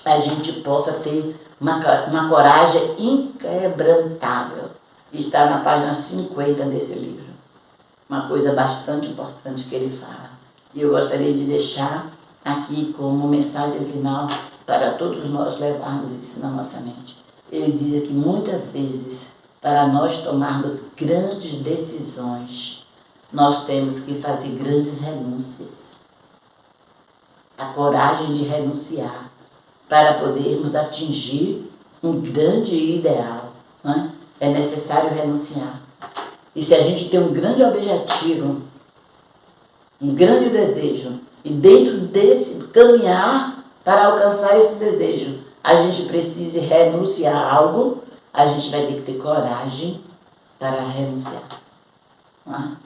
a gente possa ter uma coragem inquebrantável. Está na página 50 desse livro. Uma coisa bastante importante que ele fala. E eu gostaria de deixar aqui como mensagem final para todos nós levarmos isso na nossa mente. Ele diz que muitas vezes, para nós tomarmos grandes decisões, nós temos que fazer grandes renúncias. A coragem de renunciar para podermos atingir um grande ideal, não é? É necessário renunciar. E se a gente tem um grande objetivo, um grande desejo, e dentro desse caminhar para alcançar esse desejo, a gente precisa renunciar a algo, a gente vai ter que ter coragem para renunciar.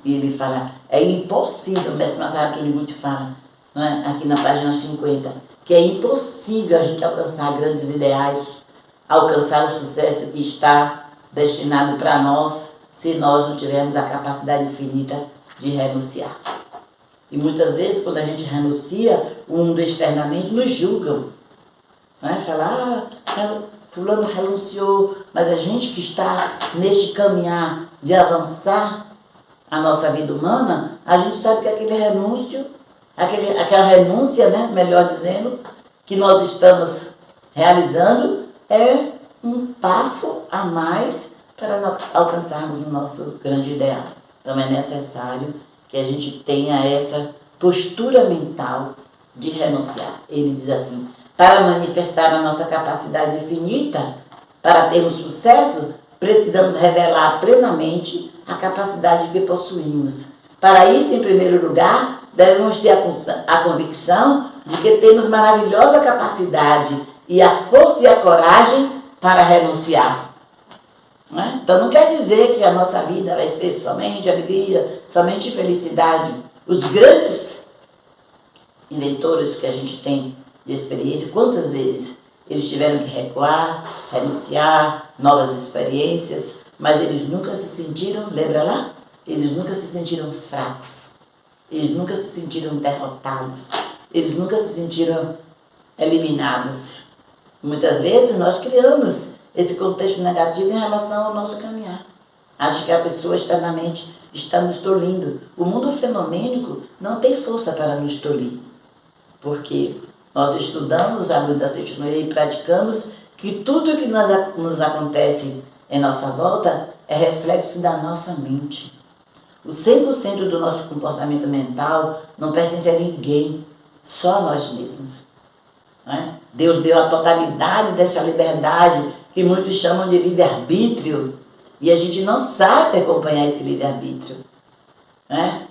E ele fala, é impossível, o mestre Masaru Taniguchi fala, não é? Aqui na página 50, que é impossível a gente alcançar grandes ideais, alcançar o sucesso que está destinado para nós, se nós não tivermos a capacidade infinita de renunciar. E muitas vezes, quando a gente renuncia, o mundo externamente nos julga. Não é? Fala, fulano renunciou, mas a gente que está neste caminhar de avançar a nossa vida humana, a gente sabe que aquele renúncio, aquela renúncia, né, melhor dizendo, que nós estamos realizando, é um passo a mais para alcançarmos o nosso grande ideal. Então é necessário que a gente tenha essa postura mental de renunciar. Ele diz assim, para manifestar a nossa capacidade infinita, para termos sucesso, precisamos revelar plenamente a capacidade que possuímos. Para isso, em primeiro lugar, devemos ter a convicção de que temos maravilhosa capacidade e a força e a coragem para renunciar. Então não quer dizer que a nossa vida vai ser somente alegria, somente felicidade. Os grandes inventores que a gente tem de experiência, quantas vezes eles tiveram que recuar, renunciar, novas experiências, mas eles nunca se sentiram, lembra lá? Eles nunca se sentiram fracos, eles nunca se sentiram derrotados, eles nunca se sentiram eliminados. Muitas vezes nós criamos esse contexto negativo em relação ao nosso caminhar. Acho que a pessoa externamente está nos tolindo. O mundo fenomênico não tem força para nos tolir, porque nós estudamos a luz da Seixinoe e praticamos que tudo que nos acontece em nossa volta é reflexo da nossa mente. O 100% do nosso comportamento mental não pertence a ninguém, só a nós mesmos. Deus deu a totalidade dessa liberdade que muitos chamam de livre-arbítrio, e a gente não sabe acompanhar esse livre-arbítrio.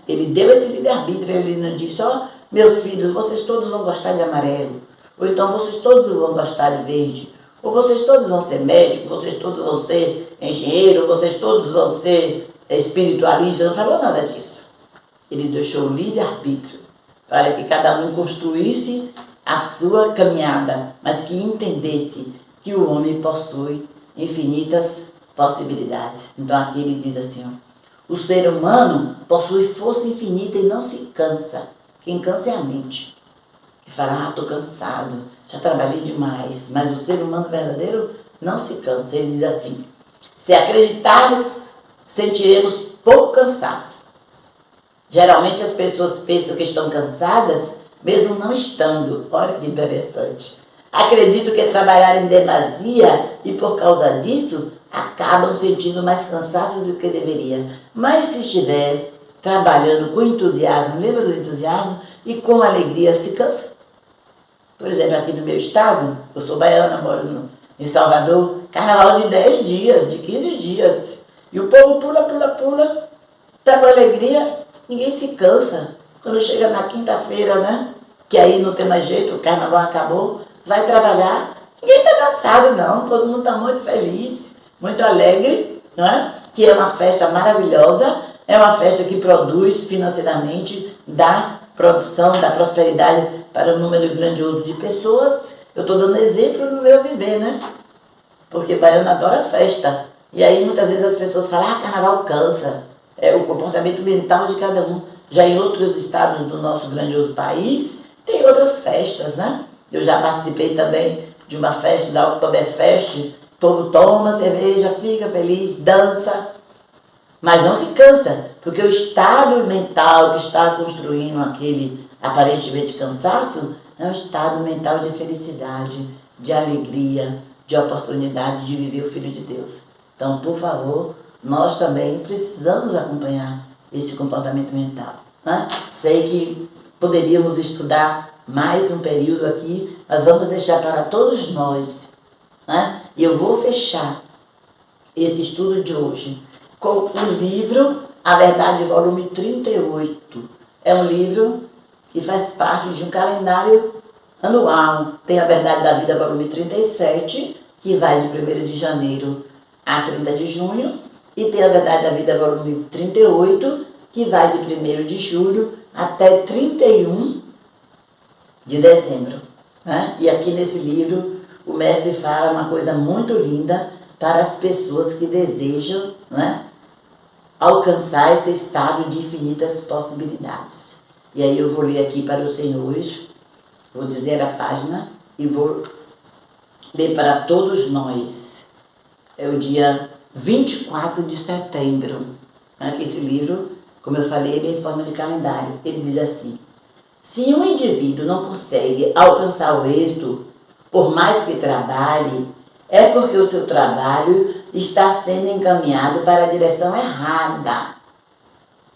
Ele deu esse livre-arbítrio, ele não disse, meus filhos, vocês todos vão gostar de amarelo, ou então vocês todos vão gostar de verde, ou vocês todos vão ser médicos, vocês todos vão ser engenheiro, vocês todos vão ser espiritualistas, não falou nada disso. Ele deixou o livre-arbítrio para que cada um construísse a sua caminhada, mas que entendesse que o homem possui infinitas possibilidades. Então aqui ele diz assim, o ser humano possui força infinita e não se cansa. Quem cansa é a mente, que fala, estou cansado, já trabalhei demais, mas o ser humano verdadeiro não se cansa. Ele diz assim, se acreditarmos, sentiremos pouco cansaço. Geralmente as pessoas pensam que estão cansadas, mesmo não estando. Olha que interessante. Acredito que trabalharam em demasia e por causa disso acabam sentindo mais cansaço do que deveria. Mas se estiver trabalhando com entusiasmo, lembra do entusiasmo? E com alegria, se cansa. Por exemplo, aqui no meu estado, eu sou baiana, moro em Salvador, carnaval de 10 dias, de 15 dias. E o povo pula, tá com alegria, ninguém se cansa. Quando chega na quinta-feira, né? Que aí não tem mais jeito, o carnaval acabou, vai trabalhar. Ninguém está cansado, não. Todo mundo está muito feliz, muito alegre, não é? Que é uma festa maravilhosa, é uma festa que produz financeiramente, dá produção, dá prosperidade para um número grandioso de pessoas. Eu estou dando exemplo no meu viver, né? Porque baiano adora festa. E aí muitas vezes as pessoas falam, carnaval cansa. É o comportamento mental de cada um. Já em outros estados do nosso grandioso país, tem outras festas, né? Eu já participei também de uma festa da Oktoberfest. O povo toma cerveja, fica feliz, dança, mas não se cansa, porque o estado mental que está construindo aquele aparentemente cansaço é um estado mental de felicidade, de alegria, de oportunidade de viver o Filho de Deus. Então, por favor, nós também precisamos acompanhar esse comportamento mental, né? Sei que poderíamos estudar mais um período aqui, mas vamos deixar para todos nós, né? E eu vou fechar esse estudo de hoje com o livro A Verdade, volume 38. É um livro que faz parte de um calendário anual. Tem A Verdade da Vida, volume 37, que vai de 1º de janeiro a 30 de junho, e tem A Verdade da Vida, volume 38, que vai de 1º de julho até 31 de dezembro. Né? E aqui nesse livro, o mestre fala uma coisa muito linda para as pessoas que desejam, né, alcançar esse estado de infinitas possibilidades. E aí eu vou ler aqui para os senhores, vou dizer a página e vou ler para todos nós. É o dia 24 de setembro, né, que esse livro, como eu falei, ele é em forma de calendário. Ele diz assim: se um indivíduo não consegue alcançar o êxito, por mais que trabalhe, é porque o seu trabalho está sendo encaminhado para a direção errada.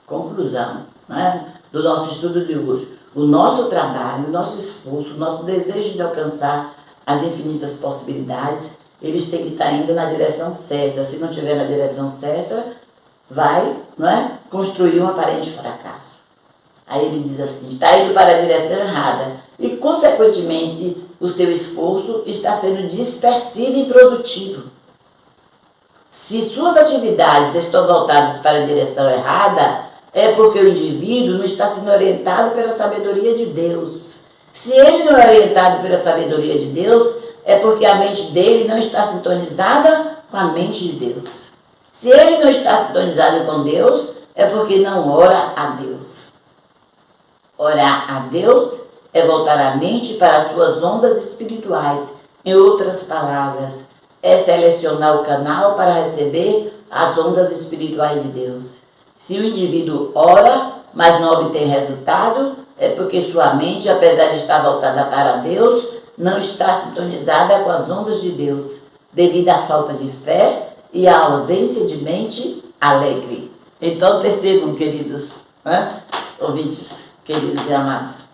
Conclusão, né, do nosso estudo de hoje. O nosso trabalho, o nosso esforço, o nosso desejo de alcançar as infinitas possibilidades, eles têm que estar indo na direção certa. Se não estiver na direção certa, vai, não é, construir um aparente fracasso. Aí ele diz assim: está indo para a direção errada e, consequentemente, o seu esforço está sendo dispersivo e improdutivo. Se suas atividades estão voltadas para a direção errada, é porque o indivíduo não está sendo orientado pela sabedoria de Deus. Se ele não é orientado pela sabedoria de Deus, é porque a mente dele não está sintonizada com a mente de Deus. Se ele não está sintonizado com Deus, é porque não ora a Deus. Orar a Deus é voltar a mente para as suas ondas espirituais. Em outras palavras, é selecionar o canal para receber as ondas espirituais de Deus. Se o indivíduo ora, mas não obtém resultado, é porque sua mente, apesar de estar voltada para Deus, não está sintonizada com as ondas de Deus, devido à falta de fé e à ausência de mente alegre. Então percebam, queridos, né, ouvintes, queridos e amados,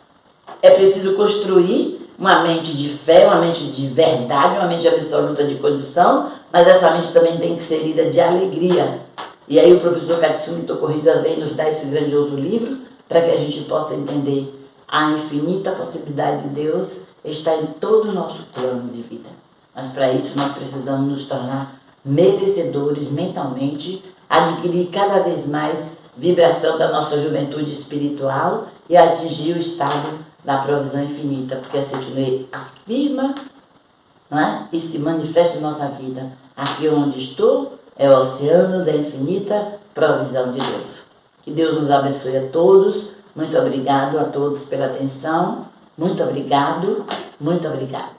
é preciso construir uma mente de fé, uma mente de verdade, uma mente absoluta de condição, mas essa mente também tem que ser lida de alegria. E aí o professor Katsumi Tokurisa vem nos dar esse grandioso livro para que a gente possa entender a infinita possibilidade de Deus está em todo o nosso plano de vida. Mas para isso nós precisamos nos tornar merecedores mentalmente, adquirir cada vez mais vibração da nossa juventude espiritual e atingir o estado da provisão infinita, porque a Setinue afirma, não é, e se manifesta em nossa vida. Aqui onde estou é o oceano da infinita provisão de Deus. Que Deus nos abençoe a todos. Muito obrigado a todos pela atenção. Muito obrigado, muito obrigado.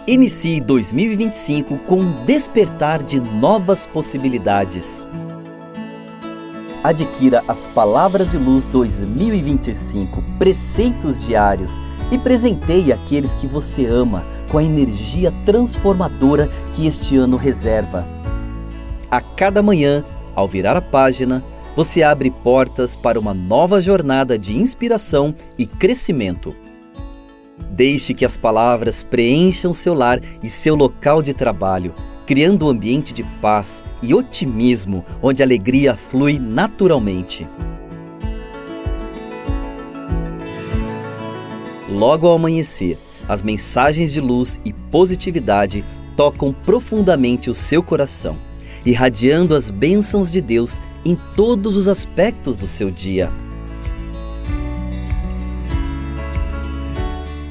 Inicie 2025 com um despertar de novas possibilidades. Adquira as Palavras de Luz 2025, preceitos diários, e presenteie aqueles que você ama com a energia transformadora que este ano reserva. A cada manhã, ao virar a página, você abre portas para uma nova jornada de inspiração e crescimento. Deixe que as palavras preencham seu lar e seu local de trabalho, criando um ambiente de paz e otimismo onde a alegria flui naturalmente. Logo ao amanhecer, as mensagens de luz e positividade tocam profundamente o seu coração, irradiando as bênçãos de Deus em todos os aspectos do seu dia.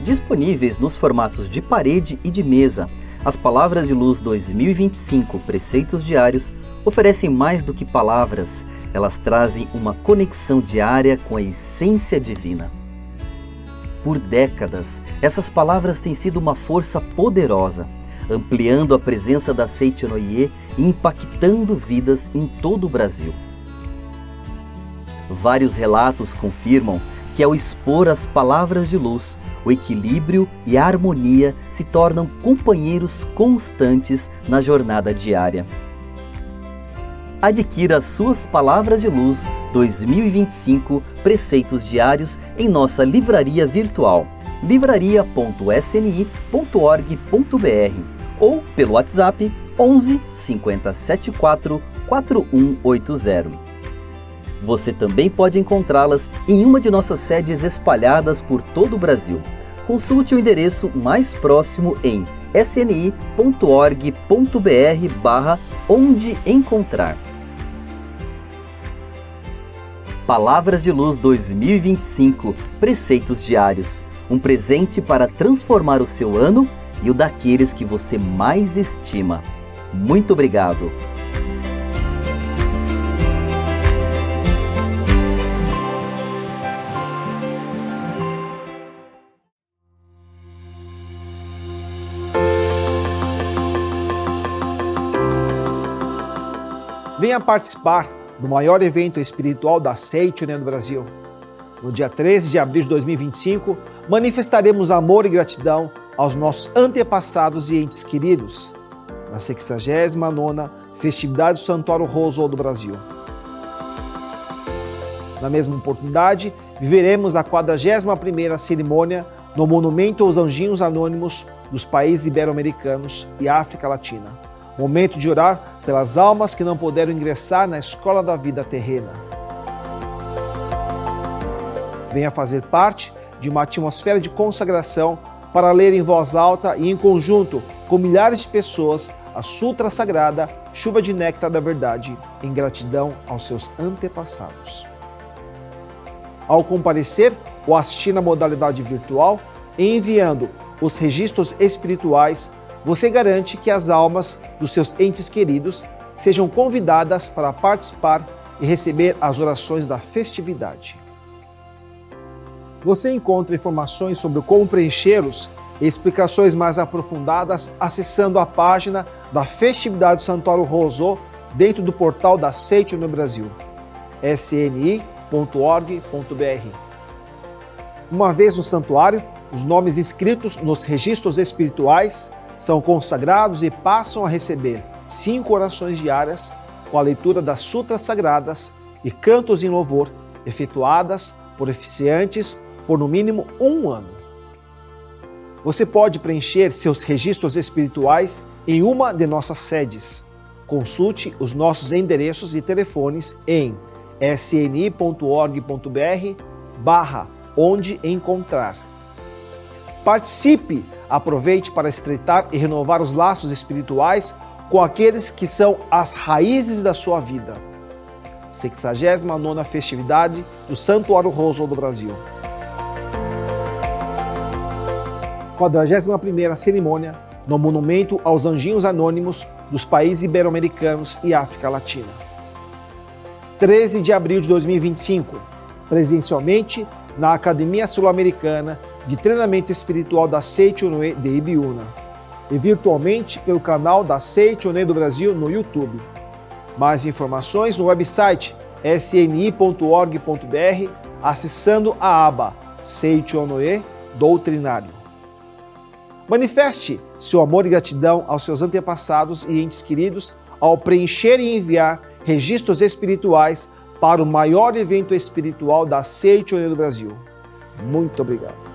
Disponíveis nos formatos de parede e de mesa, as Palavras de Luz 2025 Preceitos Diários oferecem mais do que palavras, elas trazem uma conexão diária com a essência divina. Por décadas, essas palavras têm sido uma força poderosa, ampliando a presença da Seichonoye e impactando vidas em todo o Brasil. Vários relatos confirmam que ao expor as palavras de luz, o equilíbrio e a harmonia se tornam companheiros constantes na jornada diária. Adquira as suas Palavras de Luz 2025 Preceitos Diários em nossa livraria virtual livraria.sni.org.br ou pelo WhatsApp 11 50 74 4180. Você também pode encontrá-las em uma de nossas sedes espalhadas por todo o Brasil. Consulte o endereço mais próximo em sni.org.br/onde encontrar. Palavras de Luz 2025 Preceitos Diários. Um presente para transformar o seu ano e o daqueles que você mais estima. Muito obrigado! Venha participar do maior evento espiritual da Seichonoye no Brasil. No dia 13 de abril de 2025, manifestaremos amor e gratidão aos nossos antepassados e entes queridos, na 69ª Festividade do Santuário Rosal do Brasil. Na mesma oportunidade, viveremos a 41ª cerimônia no Monumento aos Anjinhos Anônimos dos países ibero-americanos e África Latina. Momento de orar pelas almas que não puderam ingressar na escola da vida terrena. Venha fazer parte de uma atmosfera de consagração para ler em voz alta e em conjunto com milhares de pessoas a Sutra Sagrada, Chuva de Néctar da Verdade, em gratidão aos seus antepassados. Ao comparecer ou assistir na modalidade virtual, enviando os registros espirituais, você garante que as almas dos seus entes queridos sejam convidadas para participar e receber as orações da festividade. Você encontra informações sobre como preenchê-los e explicações mais aprofundadas acessando a página da Festividade do Santuário Rosal dentro do portal da Seichonoye Brasil, sni.org.br. Uma vez no santuário, os nomes inscritos nos registros espirituais são consagrados e passam a receber 5 orações diárias com a leitura das sutras sagradas e cantos em louvor, efetuadas por oficiantes por no mínimo 1 ano. Você pode preencher seus registros espirituais em uma de nossas sedes. Consulte os nossos endereços e telefones em sni.org.br/onde encontrar. Participe, aproveite para estreitar e renovar os laços espirituais com aqueles que são as raízes da sua vida. 69ª Festividade do Santuário Rosal do Brasil. 41ª Cerimônia no Monumento aos Anjinhos Anônimos dos países ibero-americanos e África Latina. 13 de abril de 2025, presencialmente na Academia Sul-Americana de Treinamento Espiritual da Seichonoye de Ibiúna e virtualmente pelo canal da Seichonoye do Brasil no YouTube. Mais informações no website sni.org.br acessando a aba Seichonoye Doutrinário. Manifeste seu amor e gratidão aos seus antepassados e entes queridos ao preencher e enviar registros espirituais para o maior evento espiritual da Seichonoye do Brasil. Muito obrigado.